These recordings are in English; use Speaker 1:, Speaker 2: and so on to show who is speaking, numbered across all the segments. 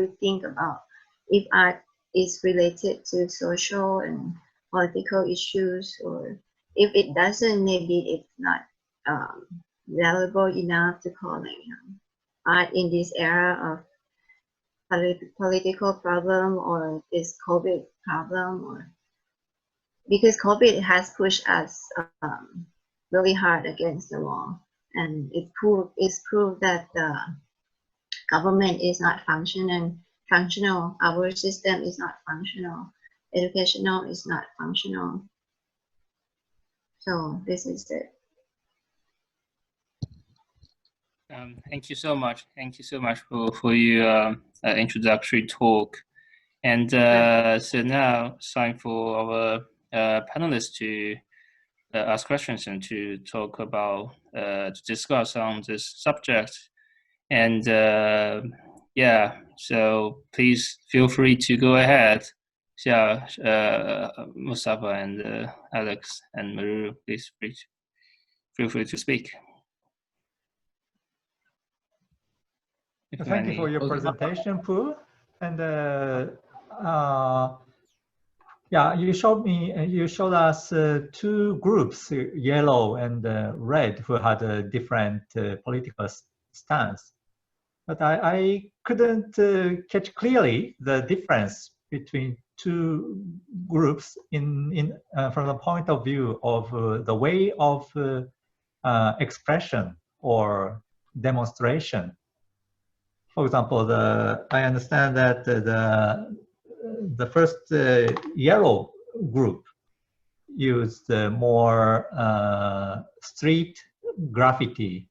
Speaker 1: we think about if art is related to social and political issues, or if it doesn't, maybe it's not valuable enough to call it art in this era of political problem or this COVID problem, or because COVID has pushed us really hard against the wall, and it's proved that the government is not functional. Our system is not functional. Educational is not functional. So this is it.
Speaker 2: Thank you so much. Thank you so much for your introductory talk. And so now it's time for our panelists to ask questions and to talk about, to discuss on this subject. And yeah, so please feel free to go ahead. Yeah, Mustafa and Alex and Meruro, please feel free to speak.
Speaker 3: Thank you for your presentation, Pooh. And yeah, you showed us two groups, yellow and red, who had a different political stance. But I couldn't catch clearly the difference between two groups from the point of view of the way of expression or demonstration. For example, I understand that the first yellow group used more street graffiti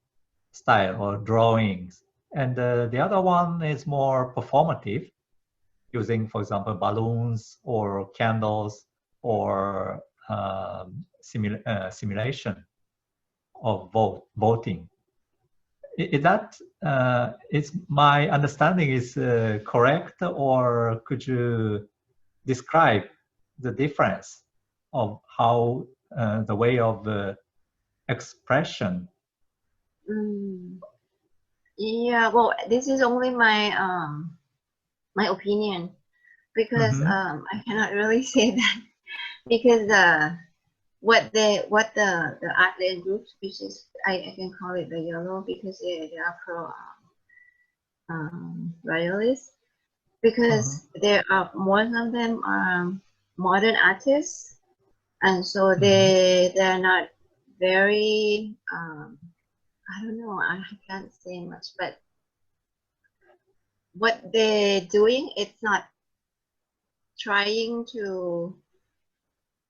Speaker 3: style or drawings, and the other one is more performative, using, for example, balloons or candles or simulation of voting. Is my understanding is correct, or could you describe the difference of how the way of expression?
Speaker 1: Yeah, well, this is only my my opinion, because I cannot really say that, because what the art groups, which is I can call it the yellow, because they are pro royalist, because there are most of them are modern artists, and so they're not very I don't know, I can't say much, but what they're doing, it's not trying to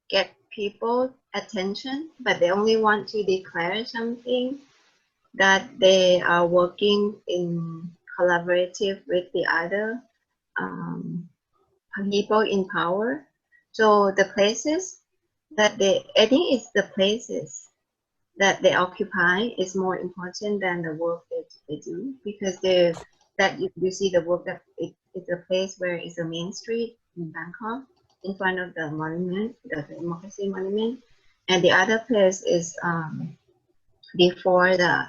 Speaker 1: get people attention, but they only want to declare something, that they are working in collaborative with the other people in power. So the places that I think it's the places that they occupy is more important than the work that they do, because you see the work that it's a place where it's a main street in Bangkok, in front of the monument, the democracy monument, and the other place is before the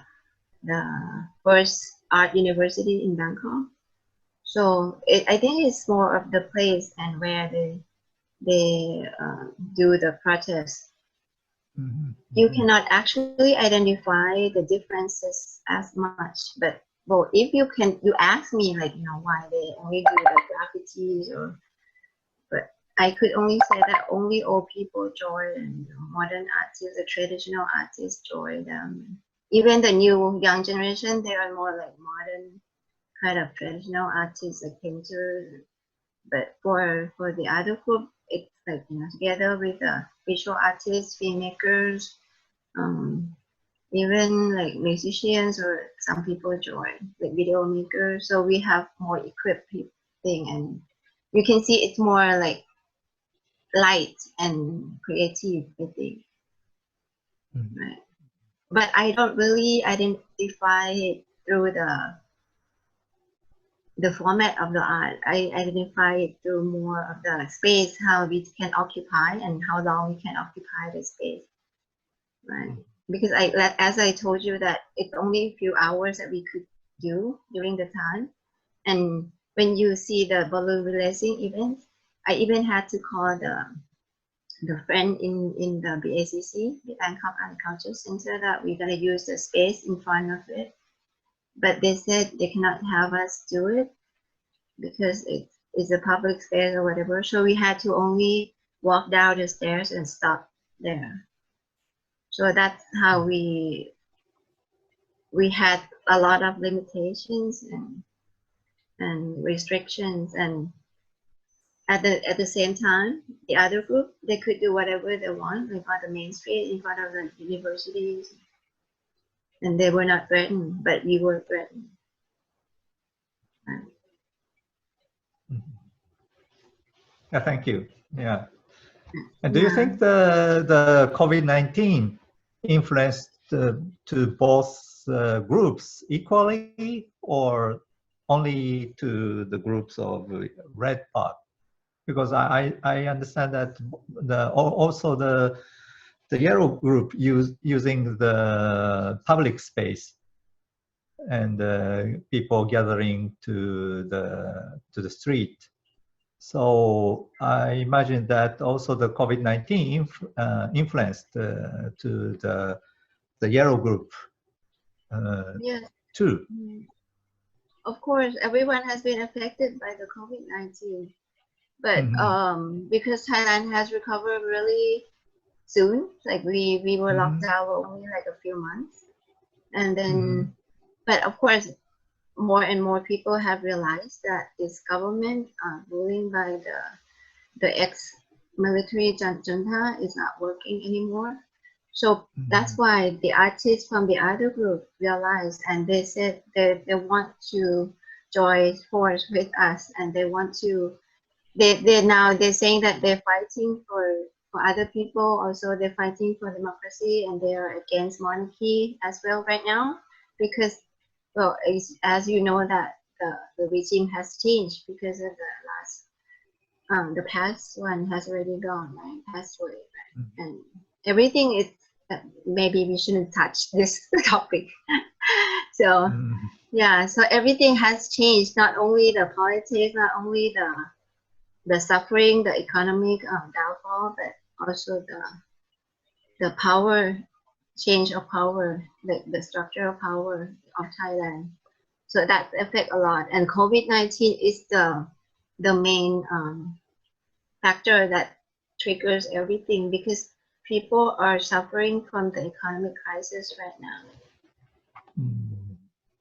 Speaker 1: first art university in Bangkok. So I think it's more of the place and where they do the protest. You cannot actually identify the differences as much, but well, if you ask me, like, why they only do the graffitis, but I could only say that only old people join, and modern artists, the traditional artists join them. Even the young generation, they are more like modern kind of traditional artists, like painters. But for the other group, it's like, together with the visual artists, filmmakers, even like musicians, or some people join, like video makers. So we have more equipped thing, and you can see it's more like light and creative, I think. Right. But I don't really identify it through the format of the art. I identify it through more of the space, how we can occupy and how long we can occupy the space, right? Because as I told you, that it's only a few hours that we could do during the time, and when you see the balloon releasing event, I even had to call the friend in the BACC, the Bangkok Art Culture Center, that we're gonna use the space in front of it, but they said they cannot have us do it because it's a public space or whatever. So we had to only walk down the stairs and stop there. So that's how we had a lot of limitations and restrictions, and at the same time, the other group, they could do whatever they want, like on the main street in front of the universities, and they were not threatened, but we were threatened.
Speaker 3: Yeah, thank you. Yeah. And do you think the COVID-19 influenced to both groups equally, or only to the groups of red part? Because I understand that also the yellow group using the public space and people gathering to the street. So I imagine that also the COVID-19 influenced to the yellow group
Speaker 1: Yes.
Speaker 3: too.
Speaker 1: Of course, everyone has been affected by the COVID-19, but because Thailand has recovered really soon, like we were locked down for only like a few months, and then, but of course, more and more people have realized that this government ruling by the ex-military junta is not working anymore. So that's why the artists from the other group realized, and they said they want to join force with us, and they want to, they're saying that they're fighting for other people. Also, they're fighting for democracy, and they are against monarchy as well right now, because, well, as you know, that the regime has changed because of the last, the past one has already gone, right? Passed away, right? And everything is, maybe we shouldn't touch this topic. So yeah, so everything has changed, not only the politics, not only the suffering, the economic downfall, but also the power, change of power, the structure of power of Thailand. So that affect a lot, and COVID-19 is the main factor that triggers everything, because people are suffering from the economic crisis right now.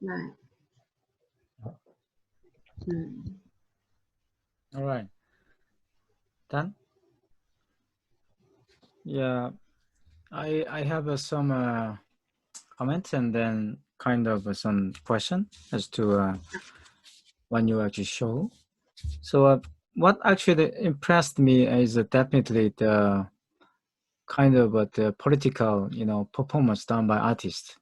Speaker 1: Right.
Speaker 4: All right. Done? Yeah, I have some comments and then kind of some question as to when you actually show. So what actually impressed me is definitely the kind of the political, performance done by artists.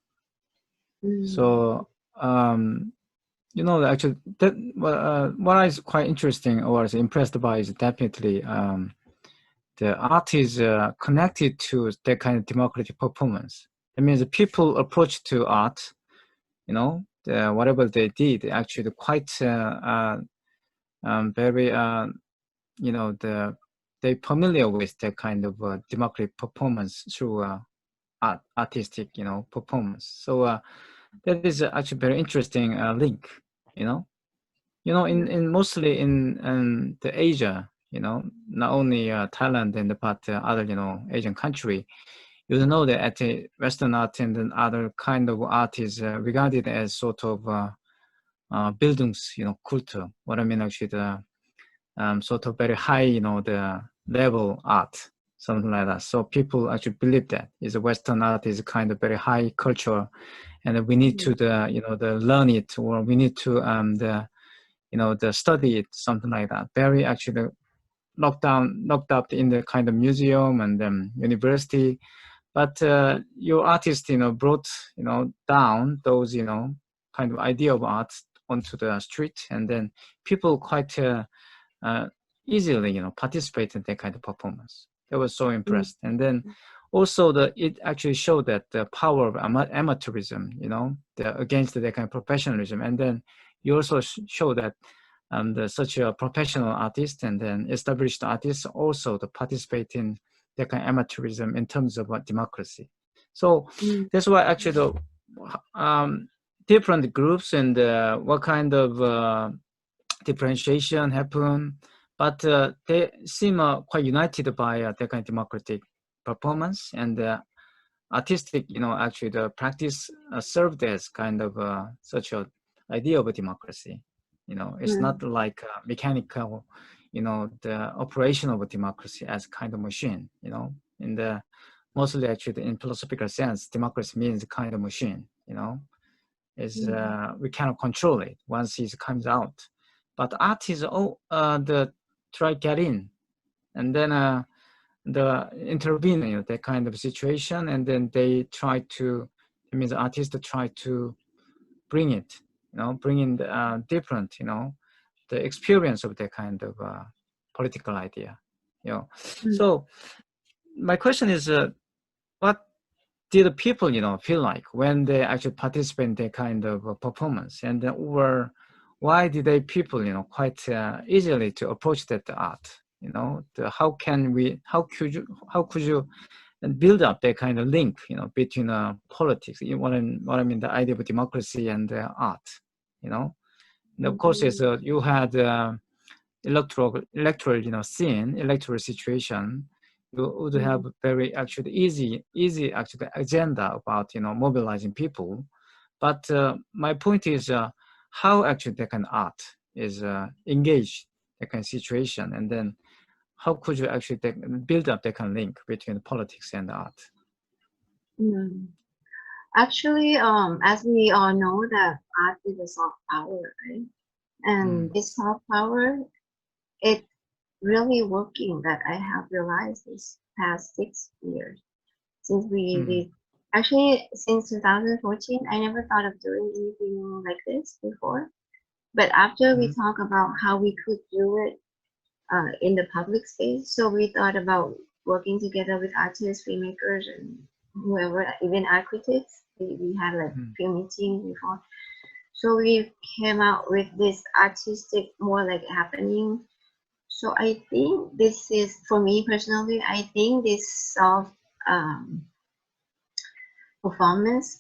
Speaker 4: So actually that what is quite interesting or is impressed by is definitely the art is connected to that kind of democratic performance. It means the people approach to art, whatever they did, actually quite very, they familiar with that kind of democratic performance through artistic, performance. So that is actually very interesting link, in mostly in the Asia, not only Thailand and but other, Asian country, you know that at the Western art and then other kind of art is regarded as sort of buildings, culture. What I mean actually the sort of very high, the level art, something like that. So people actually believe that is a Western art is kind of very high culture, and we need to the learn it, or we need to the study it, something like that. Very actually locked up in the kind of museum and university. But your artist, brought, down those, kind of idea of art onto the street, and then people quite easily, participate in that kind of performance. I was so impressed. And then also it actually showed that the power of amateurism, against that kind of professionalism. And then you also show that and such a professional artist and then established artists also to participate in that kind of amateurism in terms of democracy. So that's why actually the different groups and what kind of differentiation happen, but they seem quite united by that kind of democratic performance and artistic, actually the practice served as kind of such a idea of a democracy. It's not like mechanical, the operation of a democracy as kind of machine, in the mostly actually in philosophical sense, democracy means kind of machine, is we cannot control it once it comes out. But art is the try get in and then the intervene, that kind of situation, and then they try to, it means the artists try to bring it, bring in the different, the experience of that kind of political idea, So my question is, what did the people, feel like when they actually participate in that kind of performance, and or why did they people, quite easily to approach that art? How could you build up that kind of link, between politics, what I mean, the idea of democracy and art, And of course, is you had electoral, scene, electoral situation. You would have very actually easy actually agenda about mobilizing people, but my point is how actually that kind of art is engaged that kind of situation, and then how could you actually build up that kind of link between politics and art?
Speaker 1: Actually, as we all know that art is a soft power, right? And this soft power, it's really working, that I have realized this past 6 years. Since actually since 2014, I never thought of doing anything like this before. But after we talk about how we could do it in the public space, so we thought about working together with artists, filmmakers, and whoever, even architects. We had like few meetings before. So we came out with this artistic, more like happening. So I think this is, for me personally, I think this soft performance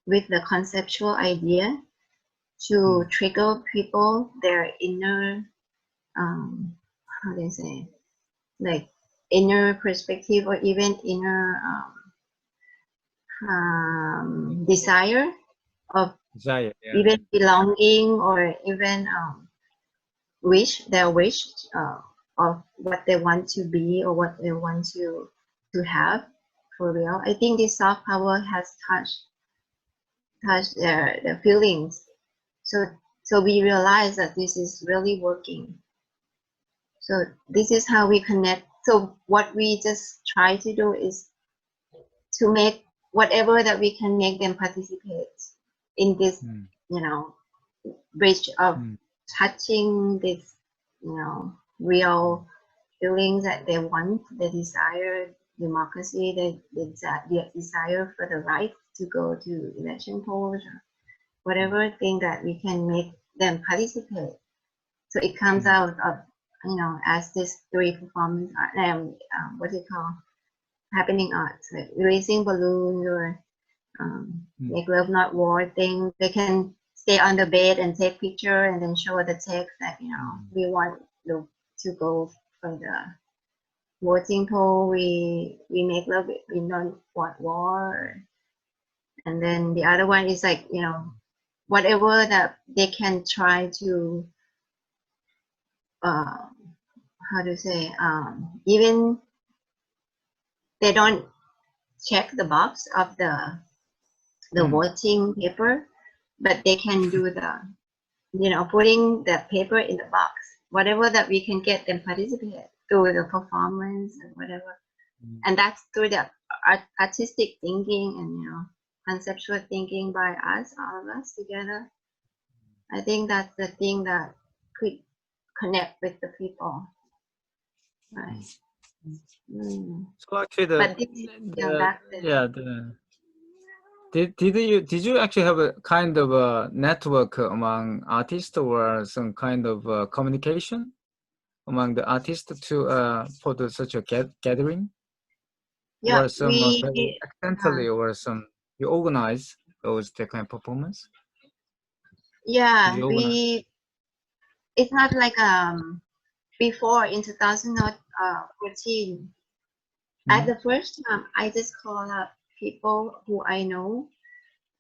Speaker 1: with the conceptual idea to trigger people, their inner, how do you say, like inner perspective, or even inner desire of even belonging, or even their wish of what they want to be, or what they want to have for real. I think this soft power has touched their feelings. So we realize that this is really working. So this is how we connect. So what we just try to do is to make whatever that we can make them participate in this, bridge of touching this, real feelings that they want, they desire democracy, they desire for the right to go to election polls, or whatever thing that we can make them participate. So it comes out of, as this 3 performance art, what do you call, happening arts, like raising balloons, or make love not war thing. They can stay on the bed and take picture, and then show the text that we want to go for the voting poll. We make love, we don't want war. And then the other one is like, whatever that they can try to how to say, even they don't check the box of the voting paper, but they can do the, putting the paper in the box, whatever that we can get them participate through the performance and whatever. And that's through the artistic thinking and, conceptual thinking by us, all of us together. I think that's the thing that could connect with the people. Right.
Speaker 4: So actually, Did you actually have a kind of a network among artists or some kind of communication among the artists to for such a gathering?
Speaker 1: Yeah,
Speaker 4: Or some very accidentally or some you organize those kind of performance?
Speaker 1: yeah, it's not like before in 2014. At the first time, I just call up people who I know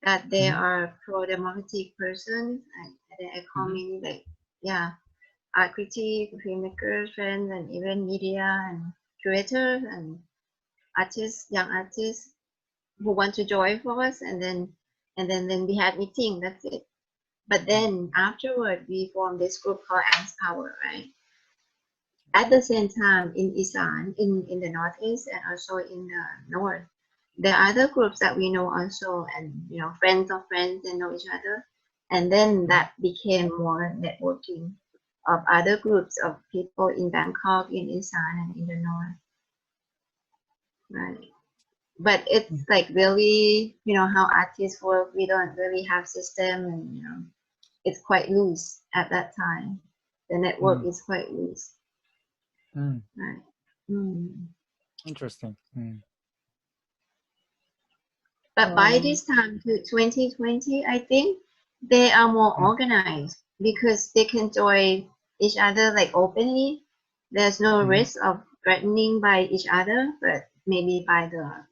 Speaker 1: that they are pro-democratic persons, and then I call many like art critic, filmmakers, friends, and even media and curators and artists, young artists who want to join for us, and then we had meeting. That's it. But then afterward, we formed this group called Ants Power, right? At the same time, in Isan, in the northeast, and also in the north, there are other groups that we know also, and friends of friends and know each other, and then that became more networking of other groups of people in Bangkok, in Isan, and in the north, right? But it's like really, how artists work. We don't really have system, and it's quite loose at that time. The network is quite loose. Right.
Speaker 4: Interesting.
Speaker 1: But by this time, to 2020, I think they are more organized because they can join each other like openly. There's no risk of threatening by each other, but maybe by the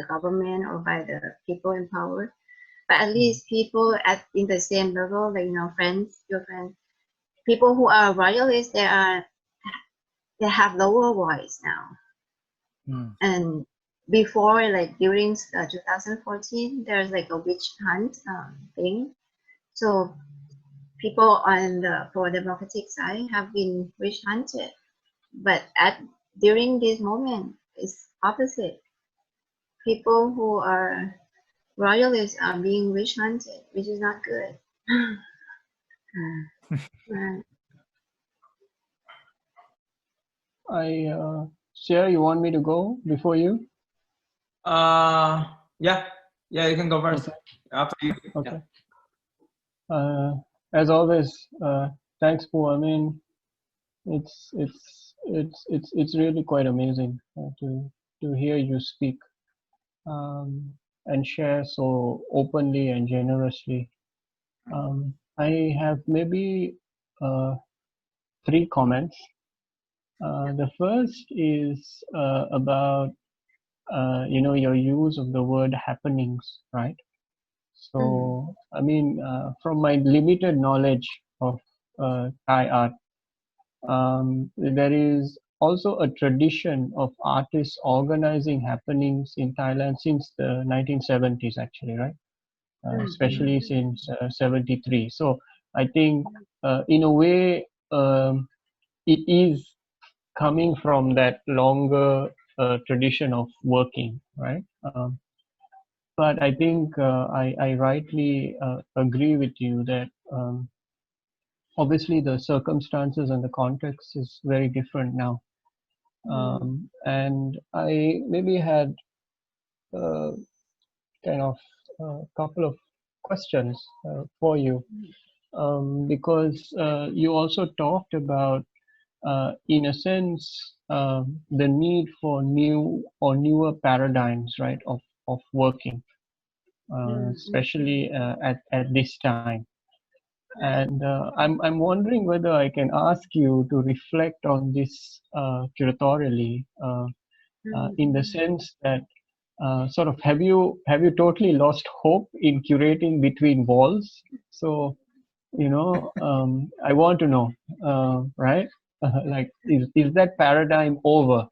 Speaker 1: government or by the people in power. But at least people in the same level, like friends, your friends, people who are royalists, they have lower voice now. And before, like during 2014, there's like a witch hunt thing. So people on the pro-democratic side have been witch hunted, but during this moment, it's opposite. People who are royalists are being witch hunted, which is not good.
Speaker 5: Sarah, you want me to go before you?
Speaker 3: Yeah, you can go first.
Speaker 5: Okay.
Speaker 3: After you.
Speaker 5: Okay. As always, thanks, Pooh. I mean, it's really quite amazing to hear you speak and share so openly and generously. I have maybe 3 comments. The first is about your use of the word happenings, right? So I mean, from my limited knowledge of Thai art, there is also a tradition of artists organizing happenings in Thailand since the 1970s, actually, right? Especially since 73. So I think in a way it is coming from that longer tradition of working, right? But I think I rightly agree with you that obviously the circumstances and the context is very different now. And I maybe had kind of a couple of questions for you, because you also talked about, in a sense, the need for new or newer paradigms, right, of working, especially at this time. And I'm wondering whether I can ask you to reflect on this curatorially, in the sense that sort of have you totally lost hope in curating between walls? So I want to know, right? Like, is that paradigm over?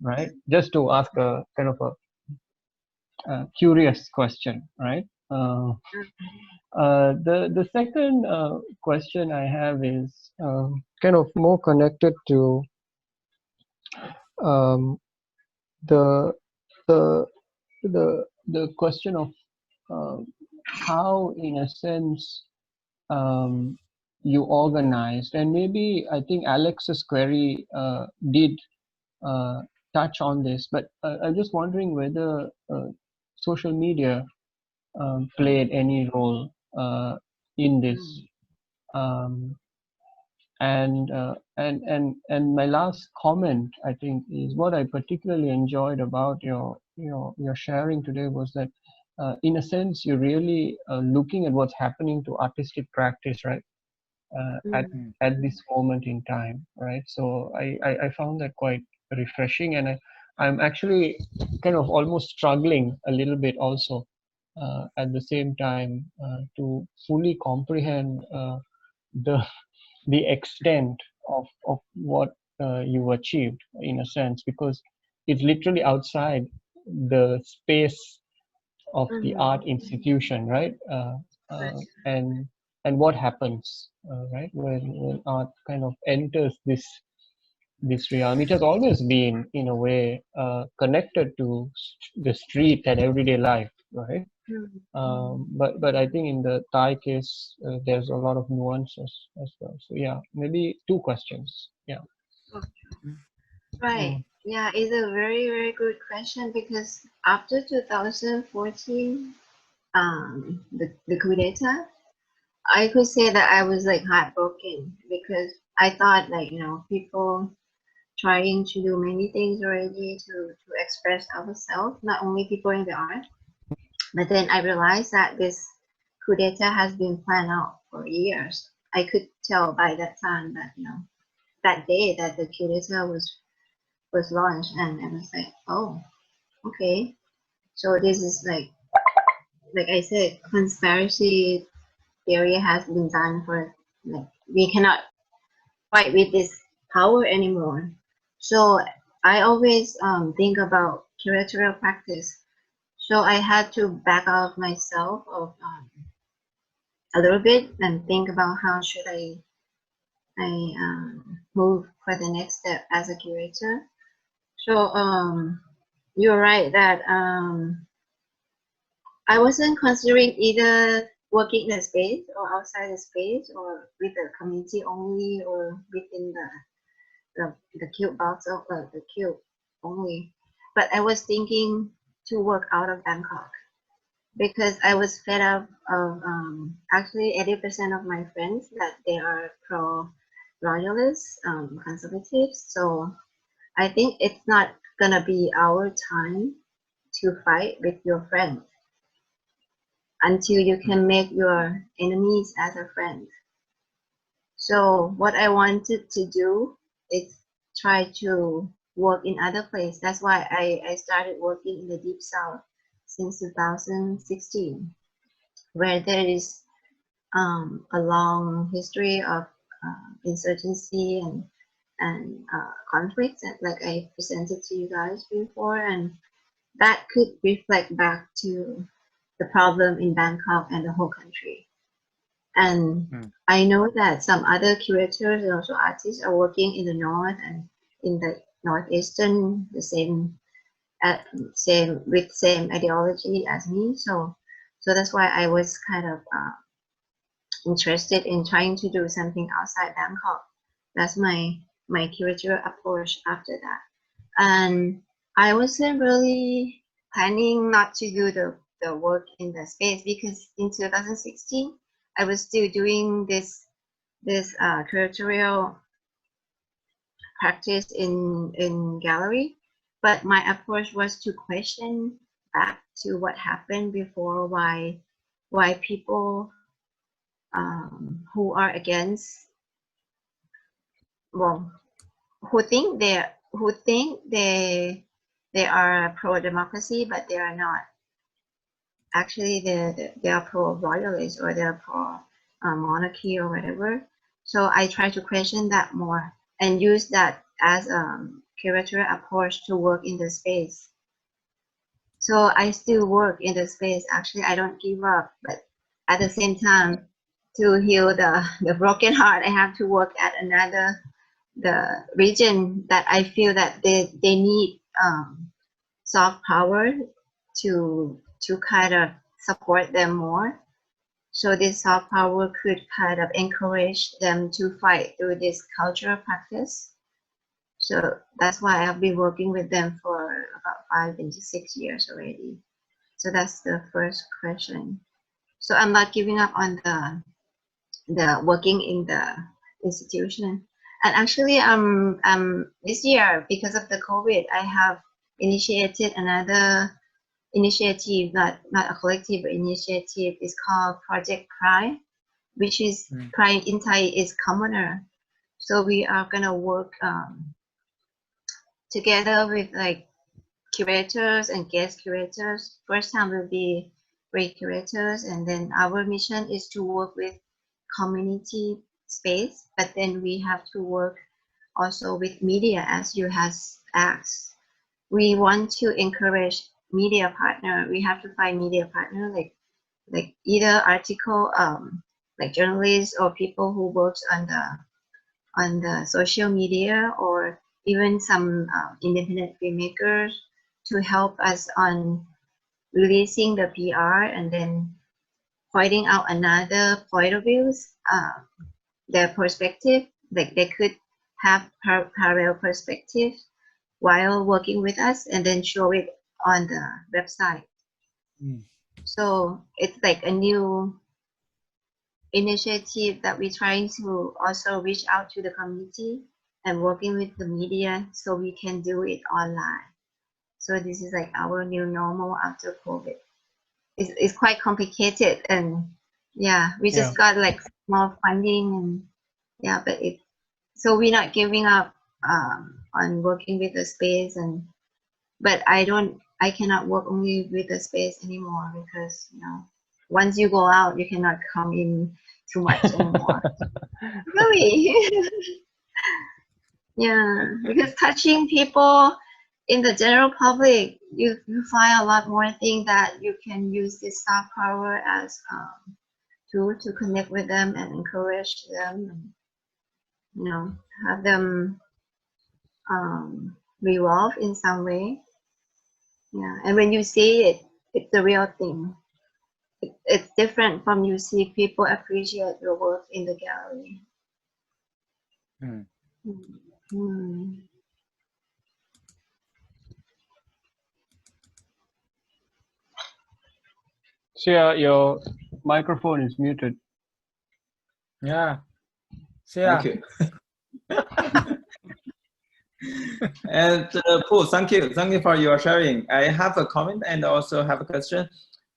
Speaker 5: Right? Just to ask a kind of a curious question, right? The second question I have is kind of more connected to the question of how, in a sense, you organized, and maybe I think Alex's query did touch on this, but I'm just wondering whether social media played any role in this. And my last comment, I think, is what I particularly enjoyed about your sharing today was that, in a sense, you're really looking at what's happening to artistic practice, right? At this moment in time, right? So I found that quite refreshing, and I'm actually kind of almost struggling a little bit also at the same time to fully comprehend the extent of what you achieved, in a sense, because it's literally outside the space of the art institution, right? And what happens, right, when art kind of enters this realm. It has always been, in a way, connected to the street and everyday life, right? But I think in the Thai case, there's a lot of nuances as well. So yeah, maybe two questions. Yeah.
Speaker 1: Right. Yeah, it's a very, very good question, because after 2014, the coup d'etat, I could say that I was like heartbroken, because I thought, like, people trying to do many things already to express ourselves, not only people in the art. But then I realized that this coup d'etat has been planned out for years. I could tell by that time that, that day that the coup d'etat was launched, and I was like, oh, okay. So this is like I said, conspiracy theory has been done for, like, we cannot fight with this power anymore. So I always think about curatorial practice. So I had to back out myself of a little bit and think about how should I move for the next step as a curator. So you're right that I wasn't considering either working in a space or outside the space, or with the community only, or within the cube box of the cube only. But I was thinking to work out of Bangkok, because I was fed up of actually 80% of my friends that they are pro-royalist, conservatives. So I think it's not gonna be our time to fight with your friends until you can make your enemies as a friend. So what I wanted to do is try to work in other places. That's why I started working in the Deep South since 2016, where there is a long history of insurgency and conflicts, like I presented to you guys before, and that could reflect back to the problem in Bangkok and the whole country. And I know that some other curators and also artists are working in the north and in the northeastern, the same with same ideology as me. So that's why I was kind of interested in trying to do something outside Bangkok. That's my curatorial approach after that. And I wasn't really planning not to do the work in the space, because in 2016 I was still doing this curatorial practice in gallery, but my approach was to question back to what happened before, why people who are against, well, who think they are pro democracy, but they are not. Actually, they are pro royalist, or they are pro monarchy or whatever. So I try to question that more and use that as a curatorial approach to work in the space. So I still work in the space. Actually, I don't give up, but at the same time, to heal the broken heart, I have to work at the region that I feel that they need soft power to kind of support them more. So this soft power could kind of encourage them to fight through this cultural practice. So that's why I've been working with them for about 5 to 6 years already. So that's the first question. So I'm not giving up on the working in the institution. And actually, this year, because of the COVID, I have initiated another initiative, not a collective but initiative. It's called Project Cry, which is Cry in Thai is commoner. So we are gonna work together with like curators and guest curators. First time will be great curators, and then our mission is to work with community space, but then we have to work also with media, as you has asked. We want to encourage media partner. We have to find media partner like either article like journalists or people who works on the social media, or even some independent filmmakers to help us on releasing the PR and then pointing out another point of views, their perspective, like they could have parallel perspective while working with us and then show it on the website. So it's like a new initiative that we're trying to also reach out to the community and working with the media so we can do it online. So this is like our new normal after COVID. It's quite complicated, and yeah, we just got like more funding, and yeah, but so we're not giving up on working with the space, but I cannot work only with the space anymore, because once you go out you cannot come in too much anymore. Really. Yeah, because touching people in the general public, you find a lot more things that you can use this soft power as tool to connect with them and encourage them, and have them revolve in some way. Yeah, and when you see it, it's the real thing. It's different from you see people appreciate your work in the gallery.
Speaker 5: Sia, your microphone is muted.
Speaker 4: Yeah.
Speaker 6: Thank you. And Pooh, thank you for your sharing. I have a comment and also have a question.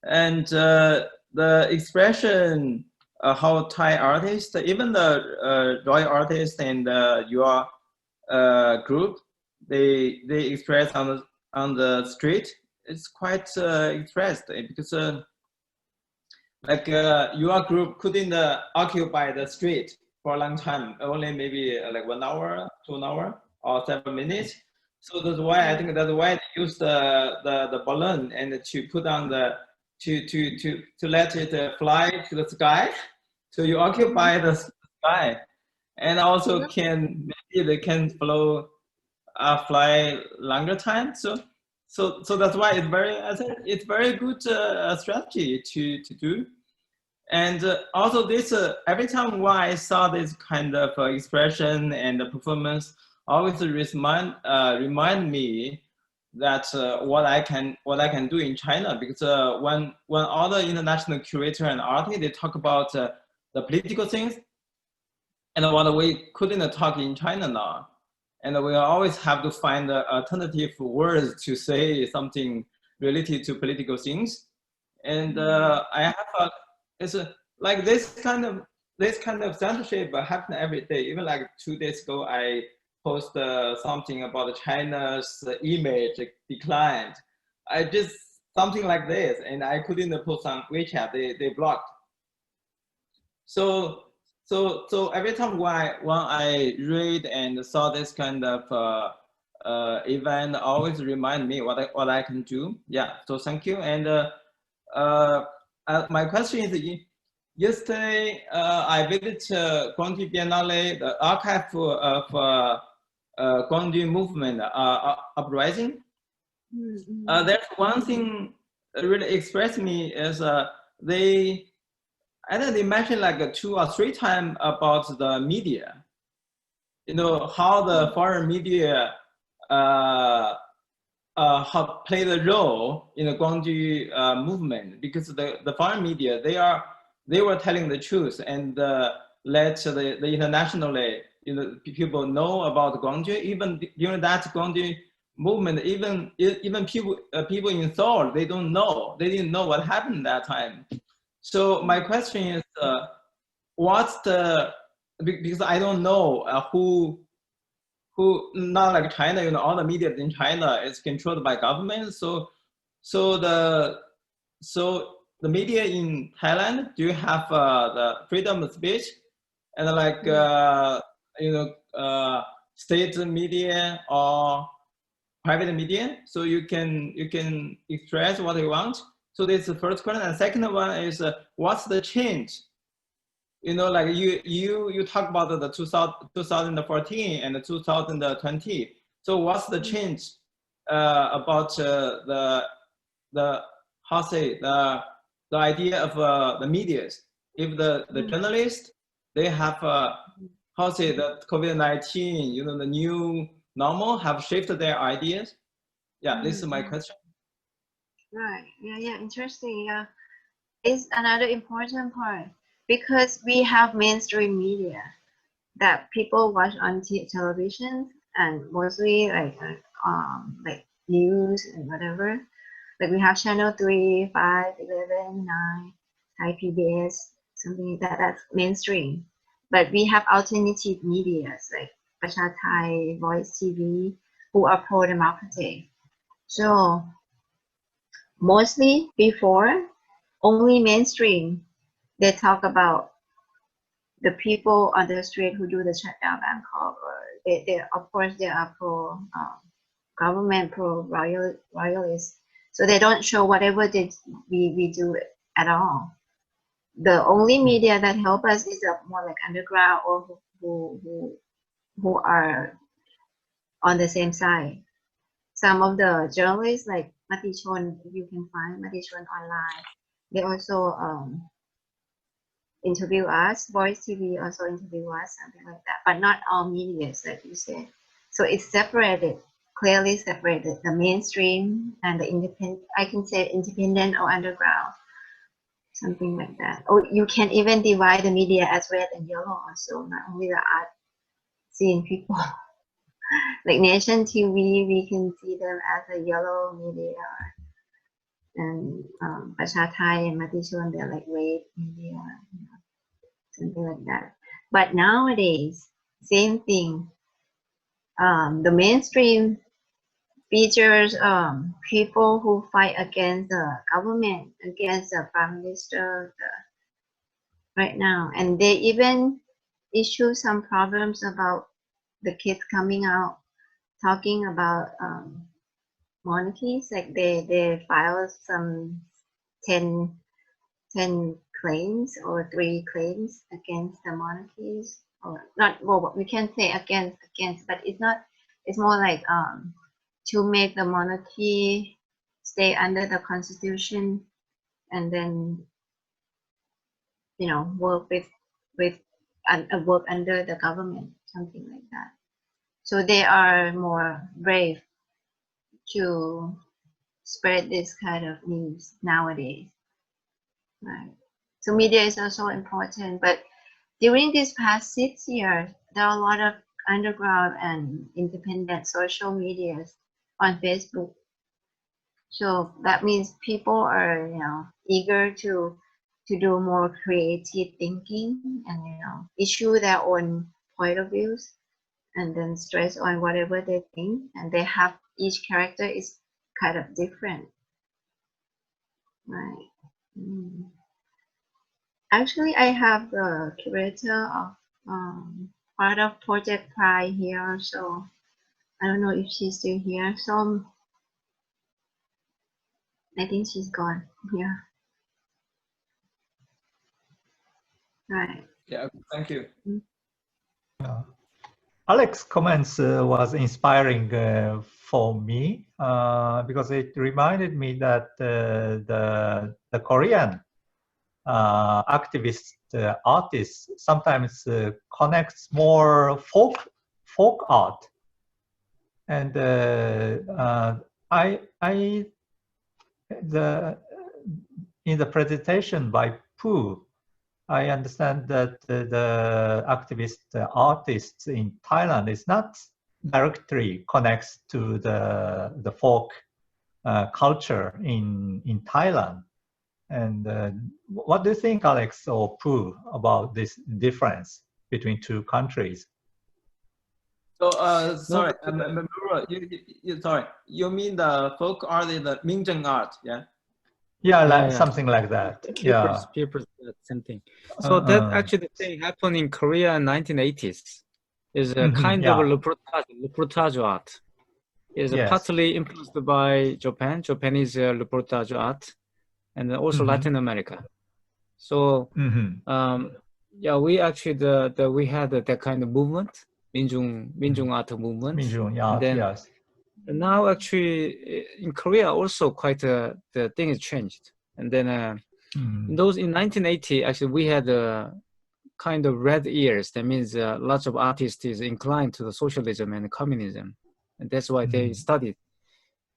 Speaker 6: And the expression how Thai artists, even the royal artists and your group, they express on the street. It's quite expressed because like your group couldn't occupy the street for a long time, only maybe like 1 hour, 2 hours, or 7 minutes. So that's why I think that's why they use the balloon and to put on the to let it fly to the sky. So you occupy the sky, and also maybe they can fly longer time. So that's why I think it's very good strategy to do. And also this every time when I saw this kind of expression and the performance, always remind me that what I can do in China, because when other international curator and artists, they talk about the political things, and what we couldn't talk in China now, and we always have to find alternative words to say something related to political things. And I have it's like this kind of censorship happen every day. Even like 2 days ago, I post something about China's image declined. I just something like this, and I couldn't post on WeChat. They blocked. So every time when I read and saw this kind of event, always remind me what I can do. Yeah. So thank you. And my question is, yesterday I visited Guangzhou Biennale, the archive of Guangzhou movement uprising. There's one thing that really expressed me is they mentioned like 2 or 3 times about the media. How the foreign media play the role in the Guangju movement, because the foreign media, they were telling the truth and let the internationally, people know about Guangju. Even during that Guangju movement, even people in Seoul, they didn't know what happened that time. So my question is, what's the, because I don't know who, not like China, all the media in China is controlled by government. So the media in Thailand, do you have the freedom of speech and like state media or private media, so you can express what you want? So this is the first question. And second one is, what's the change? Like you talk about the 2014 and the 2020. So what's the change about the how say the idea of the medias? If the journalists, they have how say the COVID-19, the new normal, have shifted their ideas? Yeah, this is my question.
Speaker 1: Right. Yeah. Interesting. Yeah, it's another important part, because we have mainstream media that people watch on television, and mostly like news and whatever. Like we have channel 3, 5, 11, 9, Thai PBS, something like that. That's mainstream. But we have alternative medias like Pasha Thai, Voice TV, who are pro-democracy. So mostly before, only mainstream, they talk about the people on the street who do the shutdown Bangkok, or they of course they are pro government, pro royalist. So they don't show whatever we do at all. The only media that help us is more like underground, or who are on the same side. Some of the journalists like Matichon, you can find Matichon online. They also interview us. Voice TV also interview us, something like that. But not all media, like you said. So it's separated, clearly separated. The mainstream and the independent. I can say independent or underground, something like that. Or you can even divide the media as red and yellow also. Not only the art seeing people. Like Nation TV, we can see them as a yellow media, and Pasha Thai and Matichon, they're like red media, something like that. But nowadays, same thing. The mainstream features people who fight against the government, against the prime minister right now, and they even issue some problems about the kids coming out talking about monarchies. Like they filed some 10 claims or 3 claims against the monarchies, or not, well, we can say against, but it's not, it's more like to make the monarchy stay under the constitution, and then work work under the government, something like that. So they are more brave to spread this kind of news nowadays, right? So media is also important, but during these past 6 years, there are a lot of underground and independent social medias on Facebook. So that means people are, eager to do more creative thinking and, issue their own point of views, and then stress on whatever they think, and they have, each character is kind of different, right? Actually, I have the curator of part of Project Pride here, so I don't know if she's still here. So I think she's gone. Yeah. Right.
Speaker 6: Yeah, thank you.
Speaker 3: Alex's comments was inspiring for me because it reminded me that the Korean activist artists sometimes connects more folk art, and in the presentation by Pooh, I understand that the activist artists in Thailand is not directly connects to the folk culture in Thailand. And what do you think, Alex or Pooh, about this difference between two countries?
Speaker 6: So, sorry, Meruro, sorry, you mean the folk art is the Minzheng art, yeah?
Speaker 3: Yeah, like, something like that.
Speaker 4: Papers, same thing. So that actually the thing happened in Korea in 1980s. Is a kind of a reportage art. Is partly influenced by Japan, Japanese reportage art, and also Latin America. So yeah, we actually we had that kind of movement, Minjung art movement.
Speaker 3: Minjung art, yes.
Speaker 4: And now actually in Korea also quite the thing has changed. And then in 1980, actually we had kind of red ears. That means lots of artists is inclined to the socialism and communism. And that's why they studied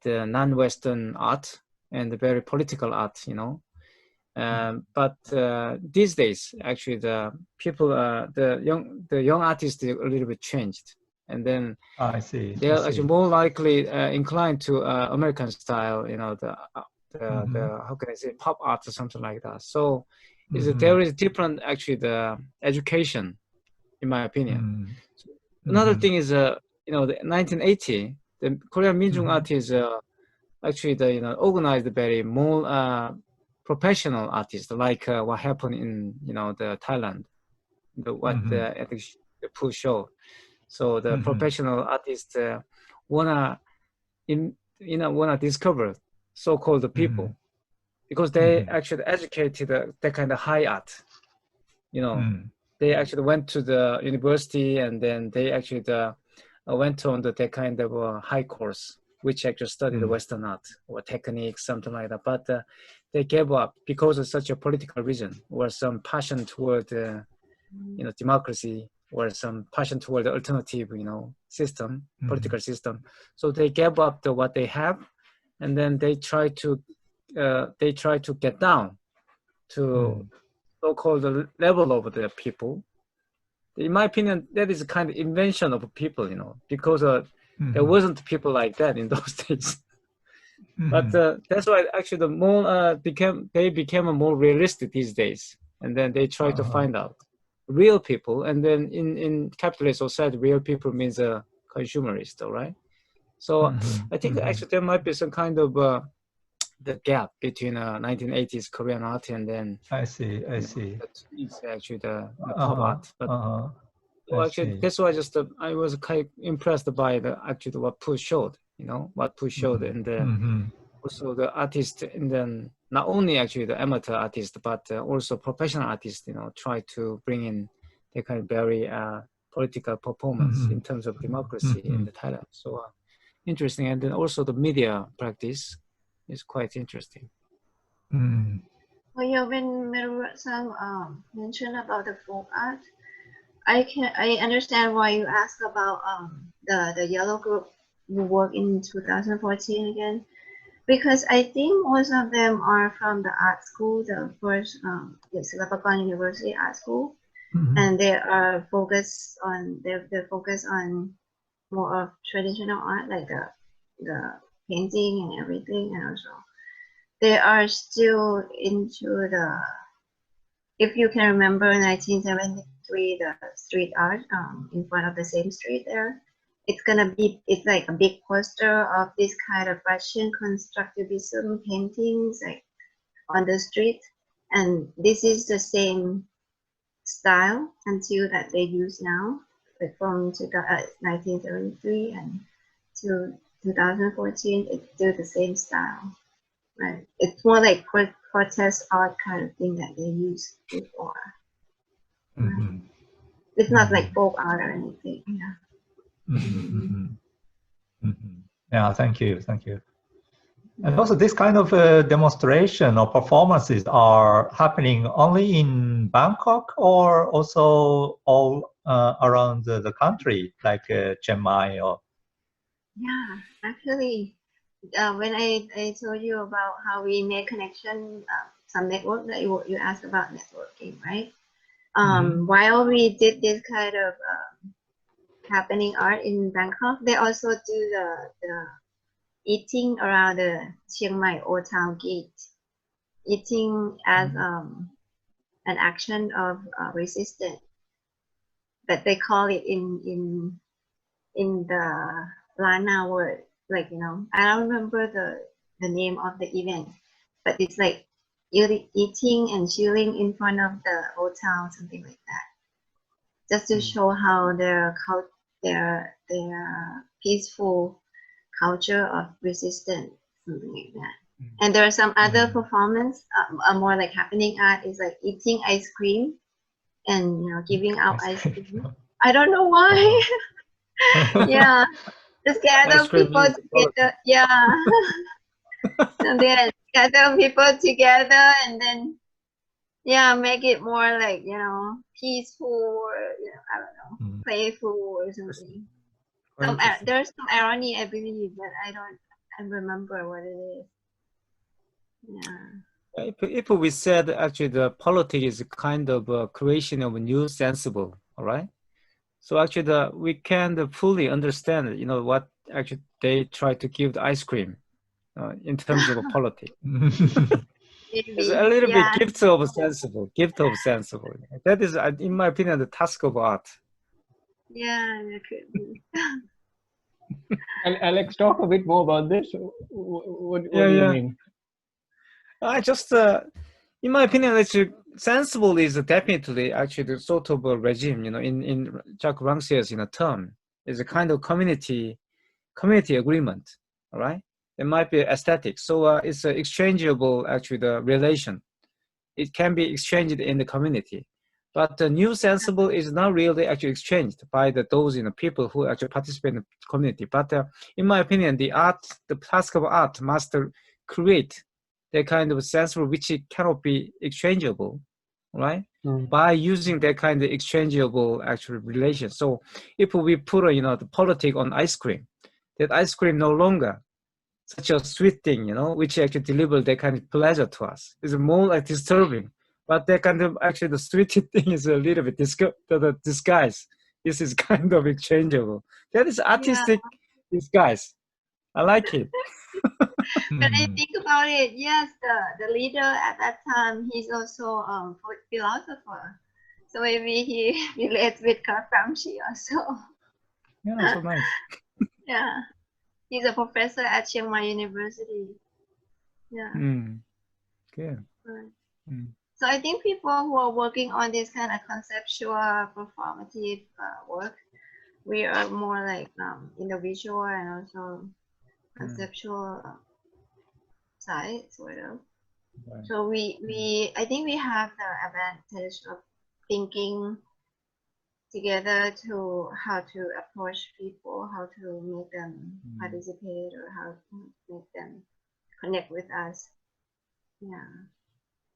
Speaker 4: the non-Western art and the very political art, you know. But these days, actually, the people, the young artists, a little bit changed, and then
Speaker 3: I see.
Speaker 4: They are actually more likely inclined to American style, you know, the how can I say, pop art or something like that. So there is different actually the education, in my opinion. Another thing is you know, the 1980, the Korean Minjung art is actually the organized very more professional artists, like what happened in the Thailand, I think the Pooh show. So the professional artists wanna discover so-called people, because they actually educated that kind of high art. You know, they actually went to the university, and then they actually went on that kind of high course, which actually studied the Western art or techniques, something like that. But they gave up because of such a political reason, or some passion toward democracy, or some passion toward the alternative system, political system. So they gave up what they have, and then they try to get down to so-called level of the people. In my opinion, that is a kind of invention of people, because there wasn't people like that in those days. But that's why actually the more became more realistic these days, and then they try to find out real people. And then in capitalist society, real people means a consumerist, all right? So I think actually there might be some kind of the gap between 1980s Korean art and then
Speaker 3: I see.
Speaker 4: It's actually the pop art. But so actually that's why I was kind of impressed by what Pooh showed, what Pooh showed, and also the artist, and then not only actually the amateur artist, but also professional artists, try to bring in the kind of very political performance in terms of democracy in the Thailand. So interesting, and then also the media practice is quite interesting.
Speaker 1: Well, yeah, when Meruro-san mentioned about the folk art, I understand why you asked about the yellow group who worked in 2014 again, because I think most of them are from the art school, the first Silpakorn University Art School, and they are focused on more of traditional art, like the painting and everything, and also they are still into if you can remember 1973, the street art in front of the same street there. It's like a big poster of this kind of Russian constructivism paintings like on the street. And this is the same style until that they use now, like from 1973 and to 2014, it's still the same style. Right? It's more like protest art kind of thing that they used before. Right? It's not like folk art or anything. Yeah.
Speaker 3: Yeah, thank you. And also this kind of demonstration or performances are happening only in Bangkok or also all around the country, like Chiang Mai or?
Speaker 1: Yeah, actually, when I told you about how we made connection, some network that you asked about networking, right? While we did this kind of happening art in Bangkok, they also do the eating around the Chiang Mai Old Town Gate, eating as an action of resistance, but they call it in the Lana word, like, you know, I don't remember the name of the event, but it's like eating and chilling in front of the old town, something like that, just to show how their peaceful culture of resistance, something like that. And there are some other performance, more like happening art, is like eating ice cream and, you know, giving out ice cream. I don't know why. Yeah, just gather people together. Yeah, and then gather people together, and then yeah, make it more like, you know, peaceful, or, you know, I don't know, playful or something. There's some irony, I believe, but I remember what it is. Yeah.
Speaker 4: If we said actually the politics is kind of a creation of a new sensible, all right? So actually we can fully understand, you know, what actually they try to give the ice cream in terms of a politics. It's a little bit gift of sensible. That is, in my opinion, the task of art.
Speaker 1: Yeah, it could be.
Speaker 5: Alex, talk a bit more about this. What do you mean?
Speaker 4: I just, in my opinion, actually, sensible is definitely actually the sort of a regime, you know, in Jacques Rancière's, you know, term, is a kind of community agreement, all right? It might be aesthetic. So it's exchangeable, actually, the relation. It can be exchanged in the community. But the new sensible is not really actually exchanged by those, you know, people who actually participate in the community. But in my opinion, the task of art must create that kind of sensible which cannot be exchangeable, right? By using that kind of exchangeable actual relation. So if we put, you know, the politics on ice cream, that ice cream no longer such a sweet thing, you know, which actually delivers that kind of pleasure to us. It's more like disturbing, but that kind of actually the sweet thing is a little bit the disguise. This is kind of exchangeable. That is artistic disguise. I like it.
Speaker 1: But I think about it, yes, the leader at that time, he's also philosopher. So maybe he relates with Gramsci also.
Speaker 4: Yeah, so nice.
Speaker 1: Yeah. He's a professor at Chiang Mai University. Yeah.
Speaker 4: Good.
Speaker 1: Right. So I think people who are working on this kind of conceptual performative work, we are more like in the visual and also conceptual side, sort of. Right. So I think we have the advantage of thinking together to how to approach people, how to make them participate, or how to make them connect with us. Yeah,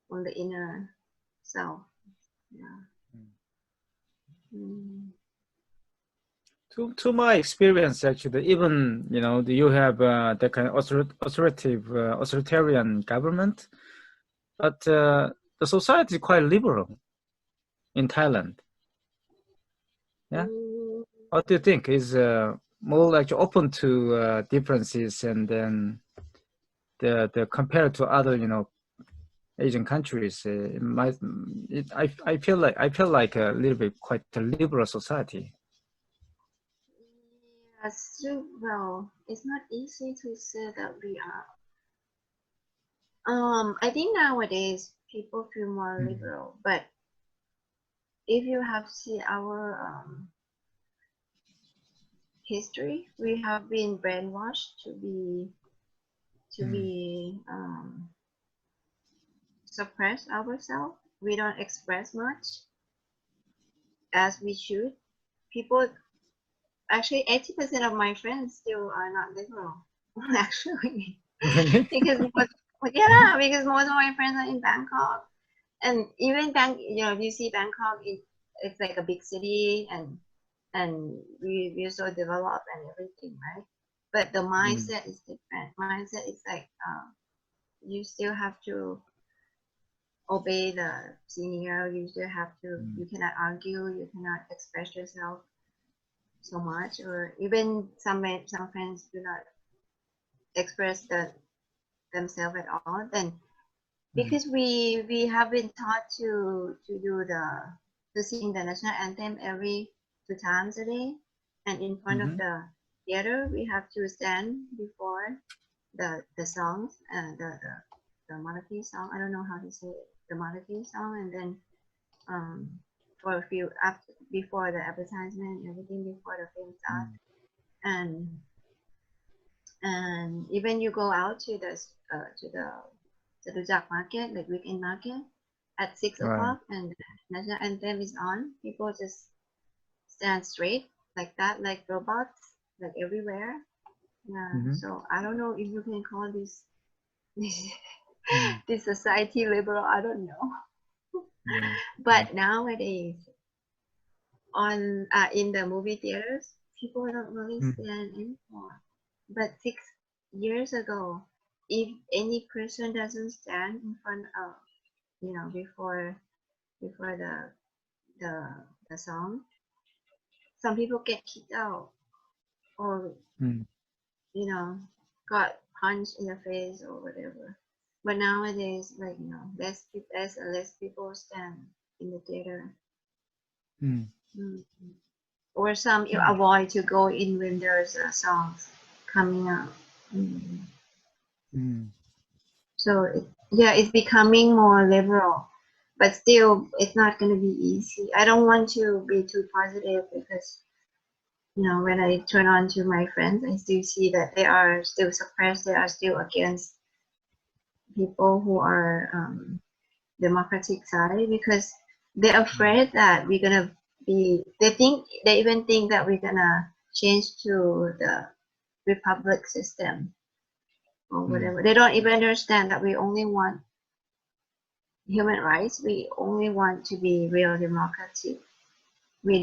Speaker 1: on the inner self. Yeah.
Speaker 4: To my experience, actually, even, you know, you have that kind of authoritarian government, but the society is quite liberal in Thailand. Yeah. What do you think? Is more like open to differences, and then the compared to other, you know, Asian countries, I feel like a little bit quite a liberal society.
Speaker 1: Yes, well, it's not easy to say that we are. I think nowadays people feel more liberal, but if you have seen our history, we have been brainwashed to be suppress ourselves. We don't express much as we should. People, actually 80% of my friends still are not liberal, actually. because most of my friends are in Bangkok, and even you know, you see Bangkok, it's like a big city, and we're so developed and everything, right? but the mindset is different. Mindset is like you still have to obey the senior. You still have to. You cannot argue. You cannot express yourself so much, or even some friends do not express themselves at all. Then because we have been taught to do to sing the national anthem every 2 times a day, and in front of the theater we have to stand before the songs, the monarchy song. I don't know how to say it, the monarchy song, and then for a few after before the advertisement, everything before the film starts, and even you go out to the dark market, like weekend market, at 6 o'clock, and the national anthem is on. People just stand straight like that, like robots, like everywhere. Yeah. So I don't know if you can call this this society liberal. I don't know. But nowadays, on in the movie theaters, people don't really stand anymore. But 6 years ago, if any person doesn't stand in front of, before the song, some people get kicked out, or got punched in the face or whatever. But nowadays, like less and less people stand in the theater. Or some you avoid to go in when there's songs coming out. So it's becoming more liberal, but still it's not going to be easy. I don't want to be too positive, because when I turn on to my friends, I still see that they are still suppressed. They are still against people who are democratic side, because they're afraid that we're gonna be. They even think that we're gonna change to the republic system or whatever. They don't even understand that we only want human rights. We only want to be real democracy. We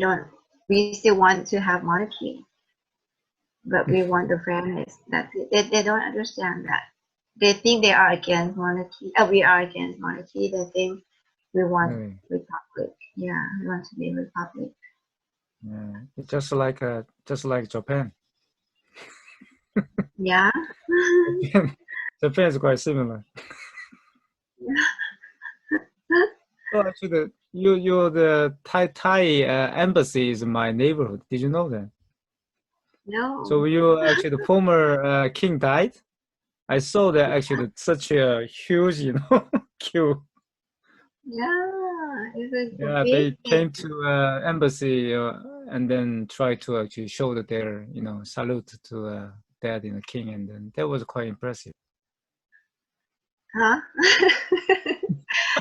Speaker 1: still want to have monarchy, but we want the fairness. That's it. They don't understand that. They think they are against monarchy. We are against monarchy. They think we want republic. Yeah, we want to be a republic.
Speaker 4: Yeah, it's just like Japan.
Speaker 1: Yeah.
Speaker 4: Japan is quite similar. Well, actually, the Thai embassy is my neighborhood. Did you know that?
Speaker 1: No.
Speaker 4: So the former king died. I saw that actually such a huge, queue.
Speaker 1: Yeah,
Speaker 4: Yeah, they came to embassy and then tried to actually show that their, salute to dad, king, and then that was quite impressive.
Speaker 1: Huh?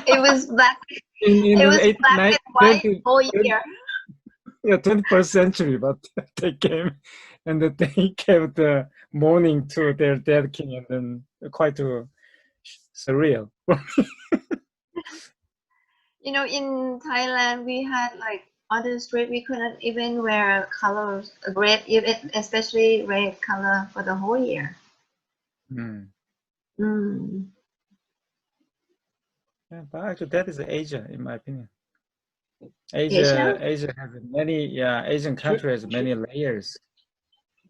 Speaker 1: It was black.
Speaker 4: In
Speaker 1: it was black and white
Speaker 4: 20,
Speaker 1: all year.
Speaker 4: Yeah, 21st century, but they came and they gave the morning to their dead king, and then quite surreal.
Speaker 1: In Thailand, we had like on the street, we couldn't even wear colors, red, especially red color for the whole year.
Speaker 4: Yeah, but actually, that is Asia, in my opinion. Asia has many, Asian country has many layers.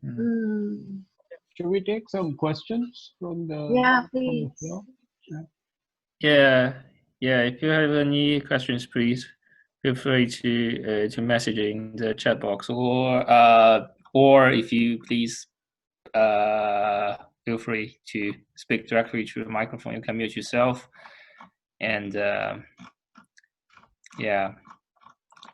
Speaker 5: Should we take some questions from the
Speaker 1: please.
Speaker 5: floor?
Speaker 2: Yeah. If you have any questions, please feel free to message in the chat box, or if you please feel free to speak directly to the microphone. You can mute yourself, and yeah.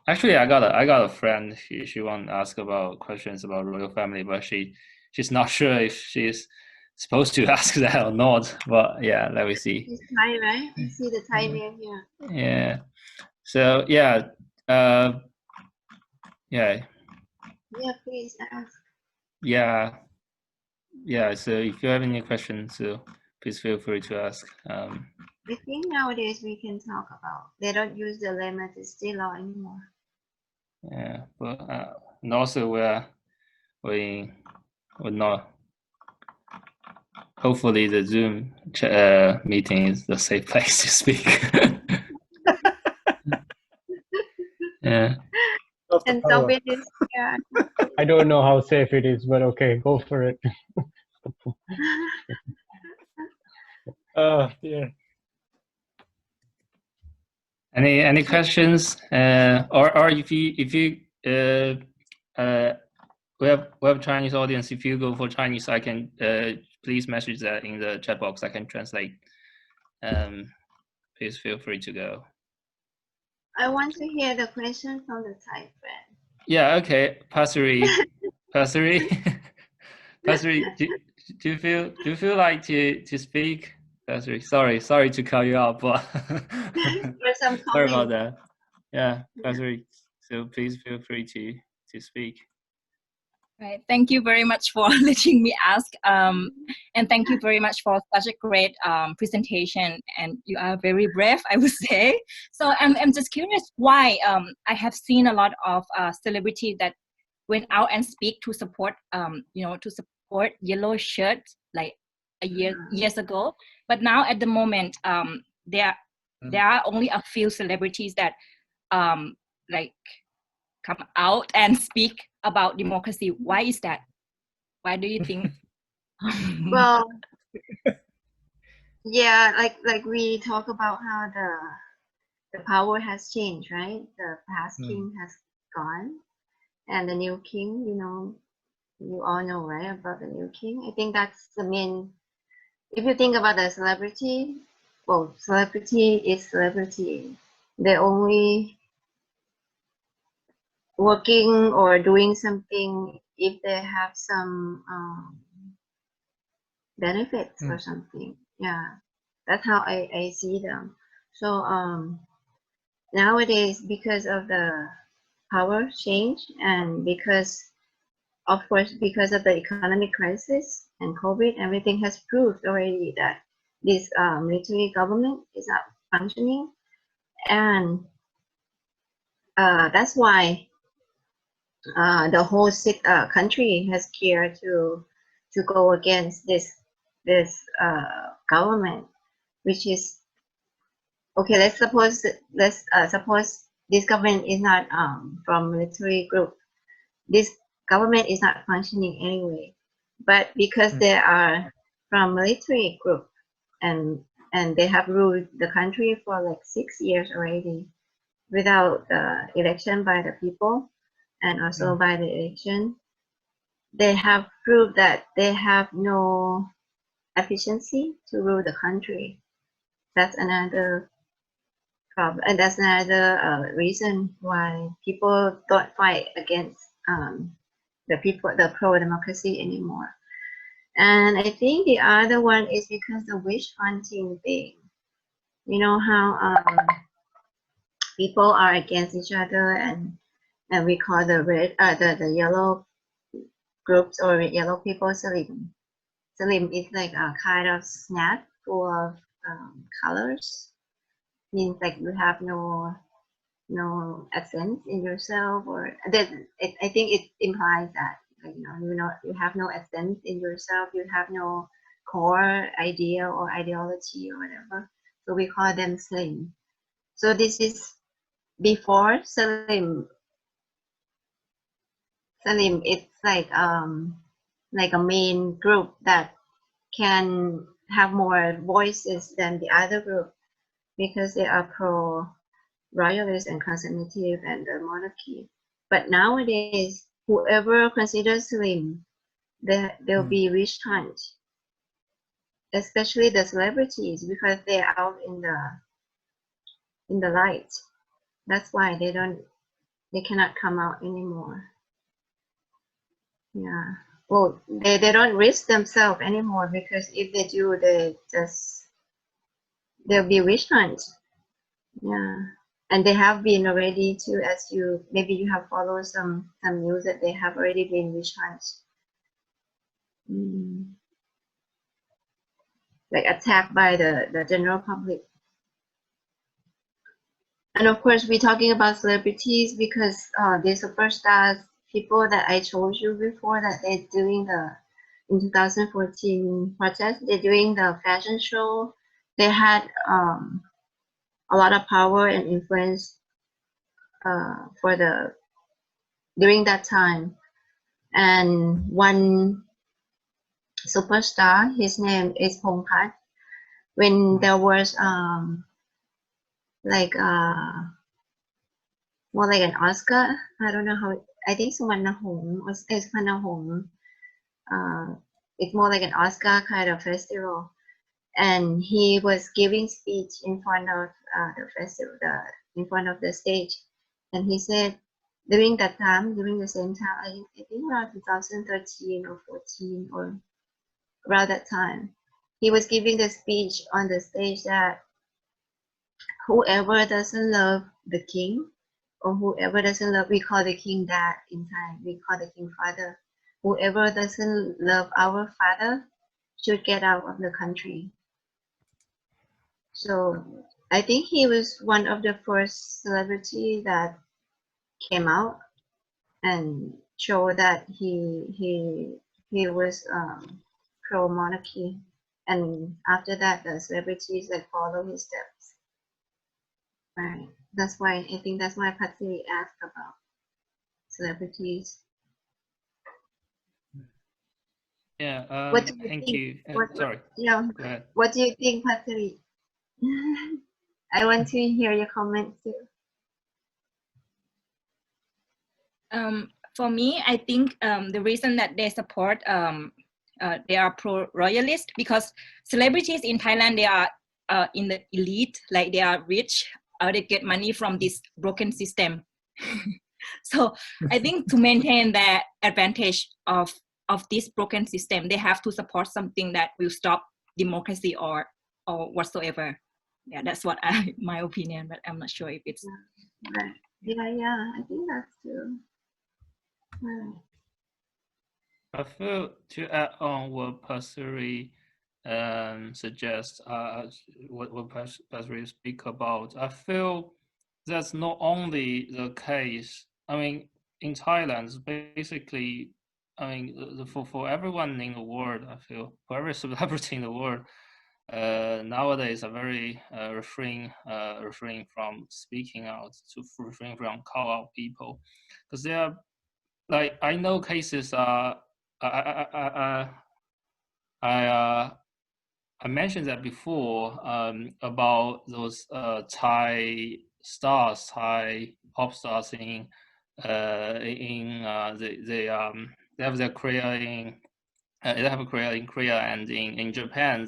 Speaker 2: Actually, I got a friend. She want to ask about questions about royal family, but she's not sure if she's supposed to ask that or not. But yeah, let me see.
Speaker 1: It's Thai, right? You see the Thai name here.
Speaker 2: Yeah. So yeah. Yeah.
Speaker 1: Yeah, please ask.
Speaker 2: Yeah. So if you have any questions, please feel free to ask.
Speaker 1: I think nowadays we can talk about. They don't use the Le Majesté law anymore.
Speaker 2: Yeah, but and also we're not hopefully the Zoom meeting is the safe place to speak. Yeah.
Speaker 1: And so it is, yeah.
Speaker 5: I don't know how safe it is, but okay, go for it. Oh, yeah.
Speaker 2: Any questions? Or if you we have Chinese audience. If you go for Chinese, I can please message that in the chat box. I can translate. Please feel free to go.
Speaker 1: I want to hear the question from the Thai friend.
Speaker 2: Yeah. Okay. Pasuri. Pasuri. Pasuri. Do you feel like to speak? Pasuri. Sorry to call you out, but
Speaker 1: For some
Speaker 2: sorry about
Speaker 1: comment.
Speaker 2: that. Yeah, Pasuri. So please feel free to speak.
Speaker 7: Right. Thank you very much for letting me ask. And thank you very much for such a great presentation. And you are very brave, I would say. So I'm just curious why I have seen a lot of celebrities that went out and speak to support, to support yellow shirts like years ago. But now at the moment, there are only a few celebrities that like come out and speak about democracy. Why is that? Why do you think?
Speaker 1: Well, yeah, like we talk about how the power has changed, right? The past king has gone, and the new king, you all know, right, about the new king. I think that's the main. If you think about the celebrity, well, celebrity is celebrity. They're only working or doing something if they have some benefits or something. Yeah, that's how I see them. So nowadays, because of the power change and because, of course, because of the economic crisis and COVID, everything has proved already that this military government is not functioning, and that's why the whole country has cared to go against this government, which is okay. Let's suppose this government is not from military group. This government is not functioning anyway, but because they are from military group and they have ruled the country for like 6 years already without election by the people and also by the election, they have proved that they have no efficiency to rule the country. That's another problem, and that's another reason why people don't fight against the pro-democracy anymore. And I think the other one is because the witch hunting thing. You know how people are against each other, and we call the yellow groups or yellow people salim. Salim is like a kind of snack full of colors. Means like you have no essence in yourself, or that I think it implies that you have no essence in yourself. You have no core idea or ideology or whatever. So we call them slim. So this is before Salim. Salim, it's like a main group that can have more voices than the other group because they are pro-royalist and conservative and the monarchy. But nowadays, whoever considers Salim, they'll be witch hunt, especially the celebrities because they're out in the light. That's why they cannot come out anymore. Yeah. Well, they don't risk themselves anymore because if they do, they'll be witch hunt. Yeah. And they have been already too, as maybe you have followed some news that they have already been witch hunt. Like attacked by the general public. And of course, we're talking about celebrities because they're superstars, people that I told you before that they're doing in 2014 protest, during the fashion show, they had a lot of power and influence during that time. And one superstar, his name is Pongpat. When there was like more like an Oscar, I don't know how. I think Suvarnahong or Suvarnahong. It's more like an Oscar kind of festival, and he was giving speech in front of the festival, in front of the stage, and he said during that time, during the same time, I think around 2013 or 14 or around that time, he was giving the speech on the stage that whoever doesn't love the king, or whoever doesn't love, we call the king dad in Thai, we call the king father. Whoever doesn't love our father should get out of the country. So I think he was one of the first celebrity that came out and showed that he was pro monarchy, and after that the celebrities like follow his steps. Right. That's why I think that's why Patsy asked about celebrities.
Speaker 2: Yeah.
Speaker 1: What do you
Speaker 2: Thank
Speaker 1: think?
Speaker 2: you.
Speaker 1: What,
Speaker 2: Sorry.
Speaker 1: yeah.
Speaker 2: Go ahead.
Speaker 1: What do you think, Patsy? I want to hear your comments too.
Speaker 7: For me, I think the reason that they support they are pro-royalist because celebrities in Thailand, they are in the elite, like they are rich, they get money from this broken system. So I think to maintain the advantage of this broken system, they have to support something that will stop democracy or whatsoever. Yeah, that's what my opinion, but I'm not sure if it's
Speaker 1: Right. Yeah, I think that's true. Right.
Speaker 2: I feel to add on what Pasuri suggests, what Pasuri speak about, I feel that's not only the case. I mean, in Thailand, basically, I mean, for everyone in the world, I feel for every celebrity in the world, nowadays are very refrain from speaking out, to refrain from call out people, because they are like, I know cases I mentioned that before about those Thai stars, Thai pop stars they have their career in they have a career in Korea and in Japan.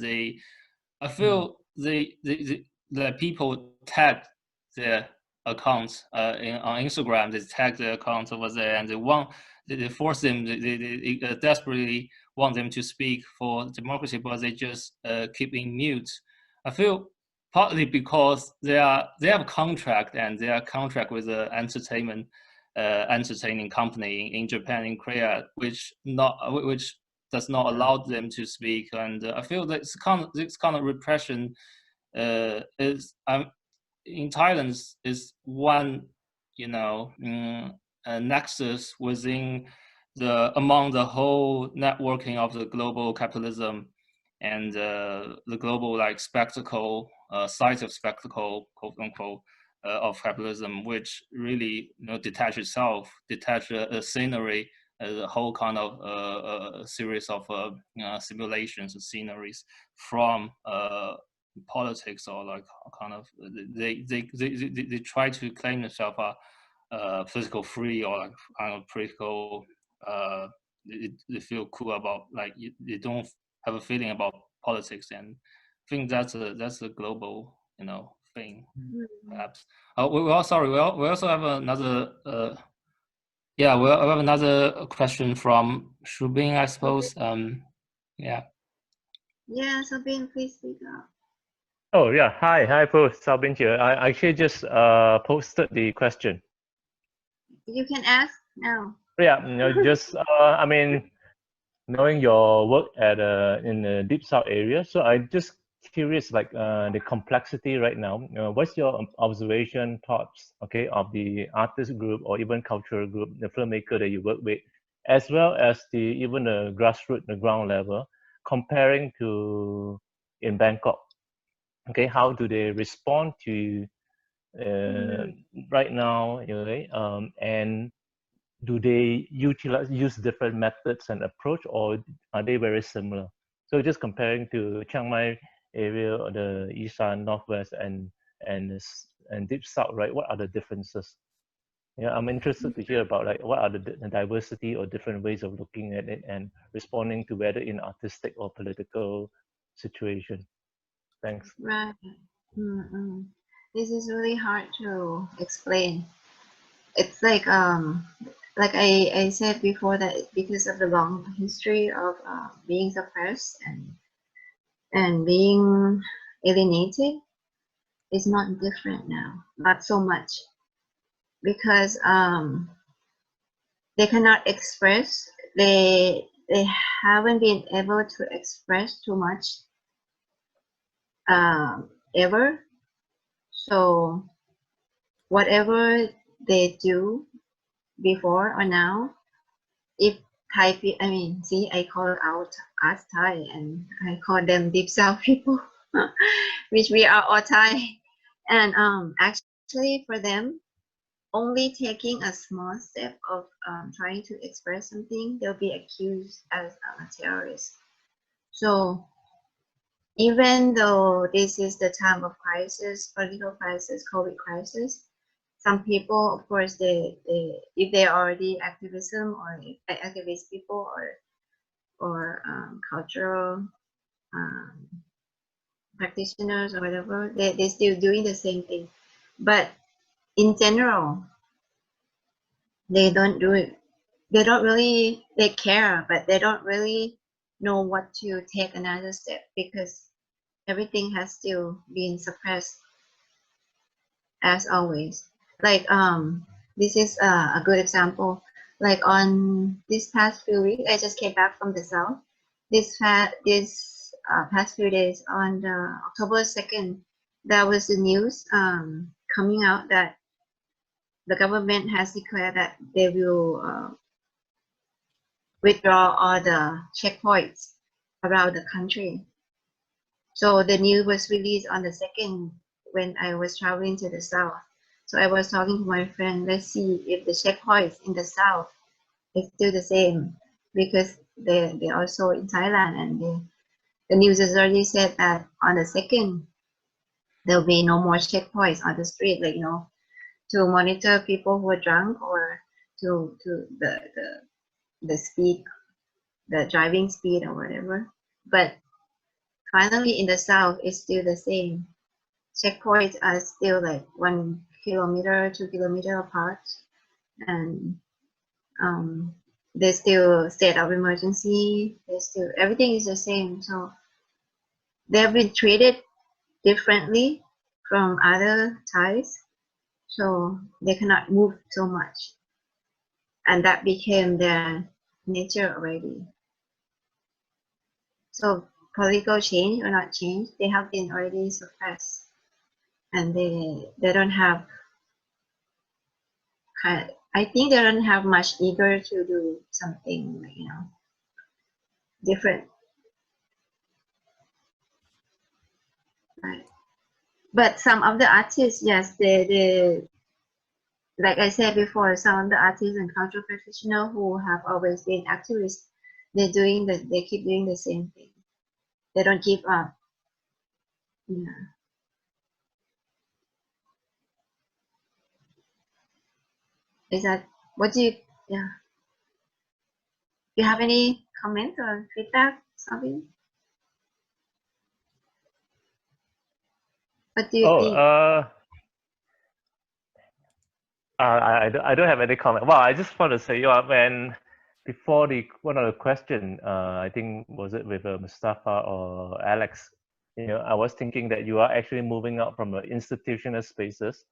Speaker 2: I feel the people tag their accounts on Instagram. They tag their accounts over there, and they force them. They desperately want them to speak for democracy, but they just keep in mute. I feel partly because they have a contract, and they are contract with the entertaining company in Japan, in Korea, which does not allow them to speak. And I feel that this kind of repression is in Thailand is one, nexus within among the whole networking of the global capitalism and the global like spectacle, size of spectacle, quote unquote, of capitalism, which really detach a scenery, a whole kind of a series of simulations of sceneries from politics, or like kind of they try to claim themselves political free, or like kind of political they feel cool about, like they don't have a feeling about politics. And I think that's a global thing, perhaps. We also have another we have another question from Shubin, I suppose. Yeah.
Speaker 1: Yeah, Sabine, please speak up.
Speaker 8: Oh yeah, hi Pooh, Sabin here. I actually just posted the question.
Speaker 1: You can ask now.
Speaker 8: Yeah, just I mean, knowing your work at in the deep south area, so I just curious, like the complexity right now. What's your observation, thoughts, okay, of the artist group or even cultural group, the filmmaker that you work with, as well as even the grassroots, the ground level, comparing to in Bangkok. Okay, how do they respond to right now, and do they use different methods and approach, or are they very similar? So just comparing to Chiang Mai area, or the Isan, Northwest, and Deep South, right? What are the differences? Yeah, I'm interested to hear about like what are the diversity or different ways of looking at it and responding to whether in artistic or political situation. Thanks.
Speaker 1: Right. This is really hard to explain. It's like I said before, that because of the long history of being suppressed and being alienated, it's not different now. Not so much, because they cannot express. They haven't been able to express too much ever. So whatever they do before or now, if Thai people, I mean, see, I call out us Thai and I call them Deep South people, which we are all Thai. And actually for them, only taking a small step of trying to express something, they'll be accused as a terrorist. So even though this is the time of crisis, political crisis, COVID crisis, some people, of course, they if they are already activism or activist people or cultural practitioners or whatever, they're still doing the same thing. But in general, they don't do it. They don't really, they care, but they don't really know what to take another step, because everything has still been suppressed as always. Like this is a good example. Like on this past few weeks, I just came back from the south. This past few days, on October 2nd, there was the news coming out that the government has declared that they will withdraw all the checkpoints around the country. So the news was released on the 2nd when I was traveling to the south. So I was talking to my friend, let's see if the checkpoints in the south is still the same, because they also in Thailand, and the news has already said that on the 2nd there'll be no more checkpoints on the street, like to monitor people who are drunk, or to the speed, the driving speed or whatever. But finally in the south it's still the same. Checkpoints are still like 1 kilometer, 2 kilometer apart, and there's still state of emergency. There's still, everything is the same. So they've been treated differently from other Thais, so they cannot move so much, and that became their nature already. So political change or not change, they have been already suppressed, and they don't have I think they don't have much eager to do something, different. Right. But some of the artists, yes, they like I said before, some of the artists and cultural practitioners who have always been activists, they keep doing the same thing. They don't give up. Yeah. Is that what do you? Yeah. Do you have any comment or feedback, something? What do you think?
Speaker 8: I don't have any comment. Well, I just want to say, when before one of the question, I think was it with Mustafa or Alex, I was thinking that you are actually moving out from the institutional spaces,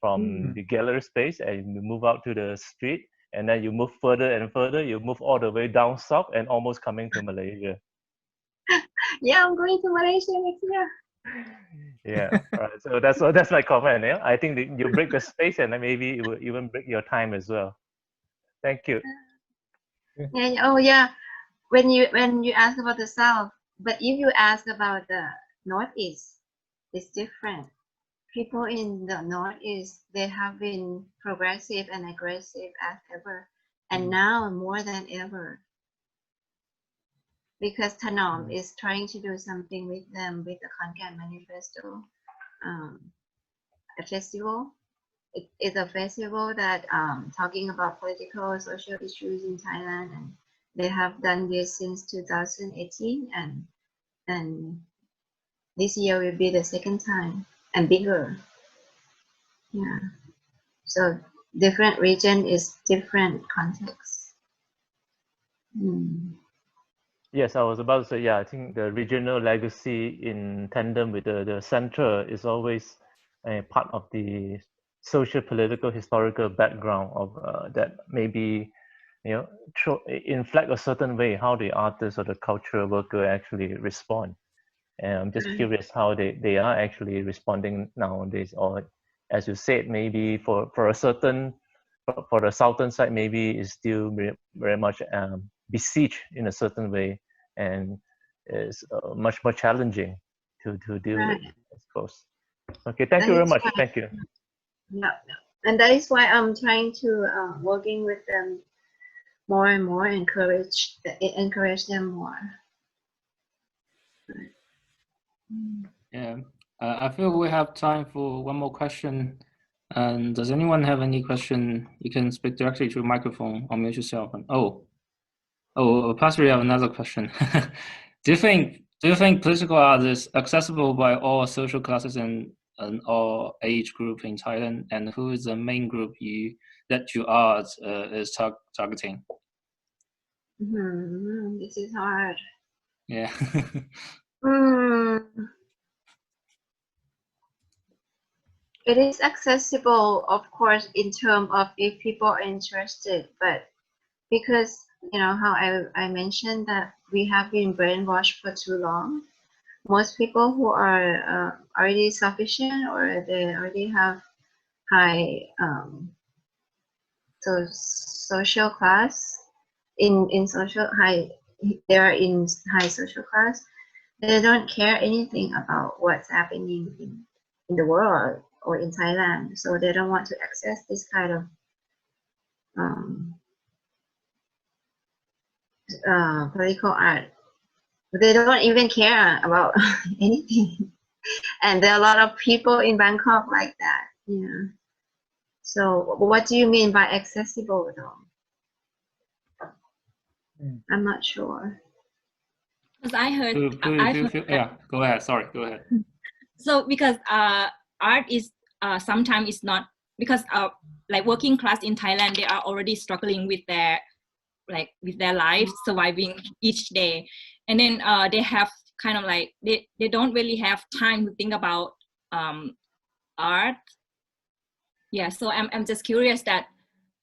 Speaker 8: from the gallery space, and you move out to the street, and then you move further and further. You move all the way down south and almost coming to Malaysia.
Speaker 1: Yeah, I'm going to Malaysia next year.
Speaker 8: Yeah, right. So that's my comment. Yeah, I think that you break the space, and then maybe it will even break your time as well. Thank you.
Speaker 1: Yeah, oh yeah. When you ask about the South, but if you ask about the Northeast, it's different. People in the Northeast, they have been progressive and aggressive as ever, and now more than ever, because Tanom is trying to do something with them with the Konkan Manifesto, a festival. It's a festival that talking about political, social issues in Thailand, and they have done this since 2018, and this year will be the second time and bigger. Yeah. So different region is different context.
Speaker 8: Yes, I was about to say, yeah, I think the regional legacy in tandem with the center is always a part of the social, political, historical background of that maybe, inflect a certain way how the artist or the cultural worker actually respond. And I'm just curious how they are actually responding nowadays, or as you said, maybe for a certain, for the southern side, maybe is still very much besieged in a certain way, and is much more challenging to deal with, I suppose. Okay, thank you very much. Thank you.
Speaker 1: Yeah, and that is why I'm trying to working with them more and more, encourage them more.
Speaker 2: Yeah, I feel we have time for one more question. And does anyone have any question? You can speak directly to the microphone or mute yourself. And Pastor, you have another question. Do you think political art is accessible by all social classes and all age group in Thailand? And who is the main group that your art is targeting?
Speaker 1: This is hard.
Speaker 2: Yeah.
Speaker 1: It is accessible, of course, in terms of if people are interested, but because how I mentioned that we have been brainwashed for too long. Most people who are already sufficient or they already have high social class in social high, they are in high social class. They don't care anything about what's happening in the world or in Thailand, so they don't want to access this kind of political art. They don't even care about anything, and there are a lot of people in Bangkok like that. Yeah. So what do you mean by accessible though? I'm not sure.
Speaker 7: Because I heard,
Speaker 2: yeah, go ahead. Sorry, go ahead.
Speaker 7: So because art is sometimes it's not, because like working class in Thailand, they are already struggling with their life, surviving each day, and then they have kind of like they don't really have time to think about art. Yeah, so I'm just curious that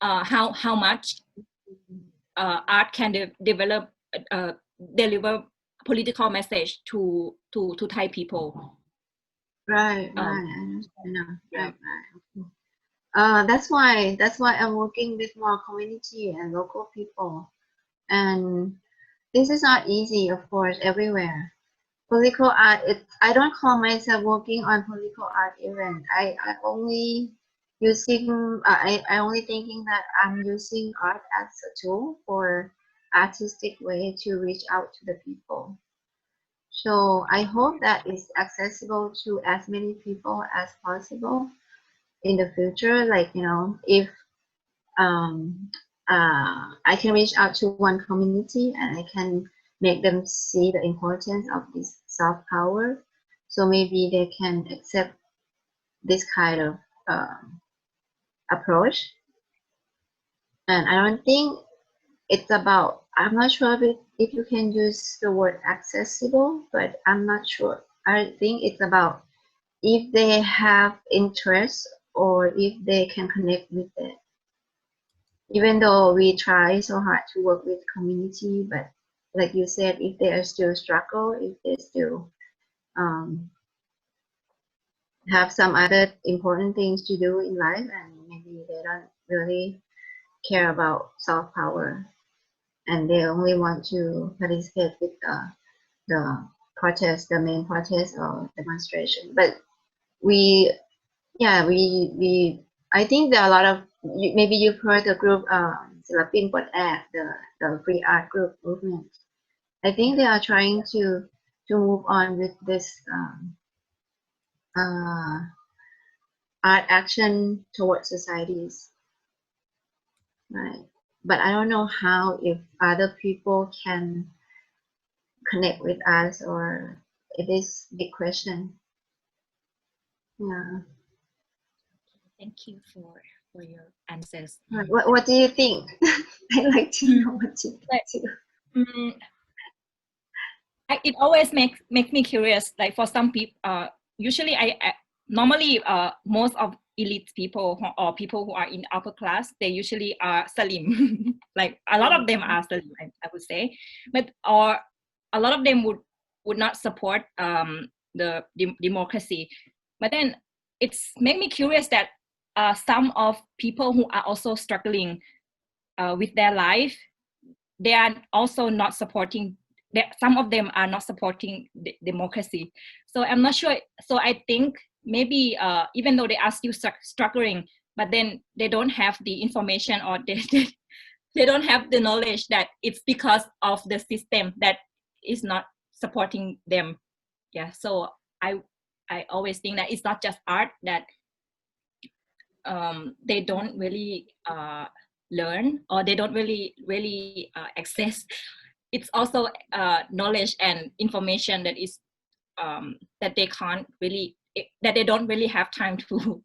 Speaker 7: how much art can deliver political message to Thai people.
Speaker 1: Right. That's why I'm working with more community and local people, and this is not easy, of course, everywhere. Political art, I don't call myself working on political art event. I only using I only thinking that I'm using art as a tool for artistic way to reach out to the people. So I hope that is accessible to as many people as possible in the future. Like if I can reach out to one community and I can make them see the importance of this soft power, so maybe they can accept this kind of approach. And I don't think it's about, I'm not sure if you can use the word accessible, but I'm not sure. I think it's about if they have interest or if they can connect with it. Even though we try so hard to work with community, but like you said, if they are still struggle, if they still have some other important things to do in life, and maybe they don't really care about soft power, and they only want to participate with the protest, the main protest or demonstration. But I think there are a lot of, maybe you've heard the group Silapin Put Act, the free art group movement. I think they are trying to move on with this art action towards societies, right? But I don't know how, if other people can connect with us, or it is a big question. Yeah.
Speaker 7: Thank you for your answers.
Speaker 1: What do you think? I'd like to know what you think too.
Speaker 7: It always makes me curious. Like for some people, usually I normally most of elite people or people who are in upper class, they usually are slim. Like a lot of them are slim, I would say, but or a lot of them would not support the democracy. But then it's made me curious that some of people who are also struggling with their life, they are also not supporting. Some of them are not supporting democracy. So I'm not sure. So I think maybe even though they are still struggling, but then they don't have the information, or they don't have the knowledge that it's because of the system that is not supporting them. Yeah. So I always think that it's not just art, that they don't really learn, or they don't really access. It's also knowledge and information that is that they can't really, that they don't really have time to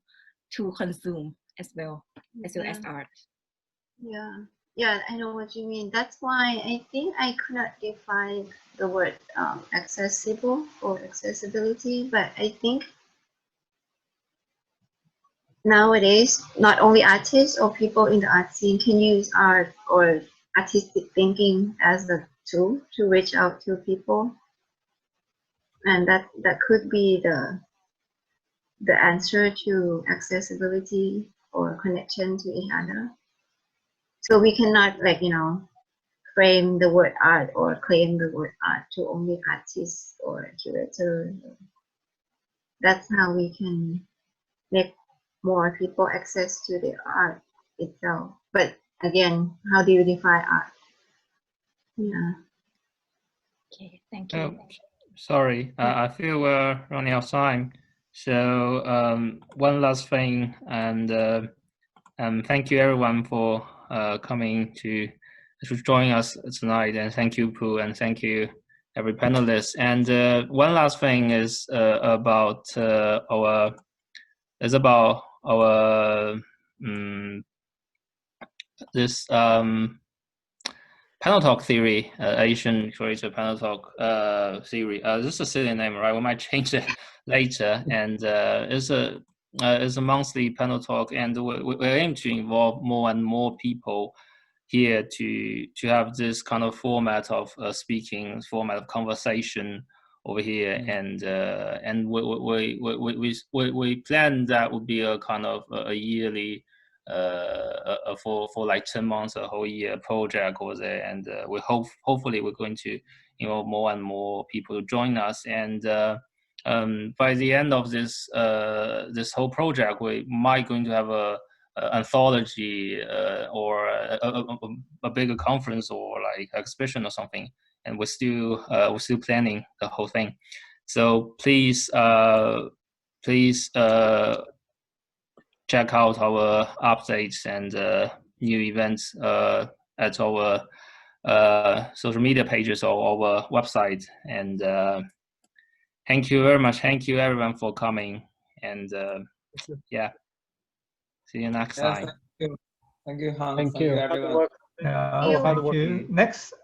Speaker 7: consume as well as art.
Speaker 1: Yeah, I know what you mean. That's why I think I could not define the word accessible or accessibility, but I think nowadays not only artists or people in the art scene can use art or artistic thinking as a tool to reach out to people, and that could be the answer to accessibility or connection to each other. So we cannot, like, frame the word art or claim the word art to only artists or curators. That's how we can make more people access to the art itself. But again, how do you define art? Yeah.
Speaker 7: Okay, thank you.
Speaker 2: Sorry, I feel we're running out of time. So one last thing, and thank you everyone for coming to join us tonight, and thank you, Pooh, and thank you every panelist. And one last thing is about our this panel talk theory, Asian Curator panel talk theory. This is a silly name, right? We might change it later. And it's a monthly panel talk, and we aim to involve more and more people here to have this kind of format of speaking, format of conversation over here. And we plan that would be a kind of a yearly for like 10 months, a whole year project over there. And we hopefully we're going to involve more and more people to join us. And by the end of this this whole project, we might going to have a anthology or a bigger conference or like exhibition or something. And we're still planning the whole thing. So please check out our updates and new events at our social media pages or our website. And thank you very much. Thank you everyone for coming. And yeah, see you next time.
Speaker 6: Thank you, Hans.
Speaker 5: Thank you.
Speaker 6: Everyone.
Speaker 3: Thank you. Next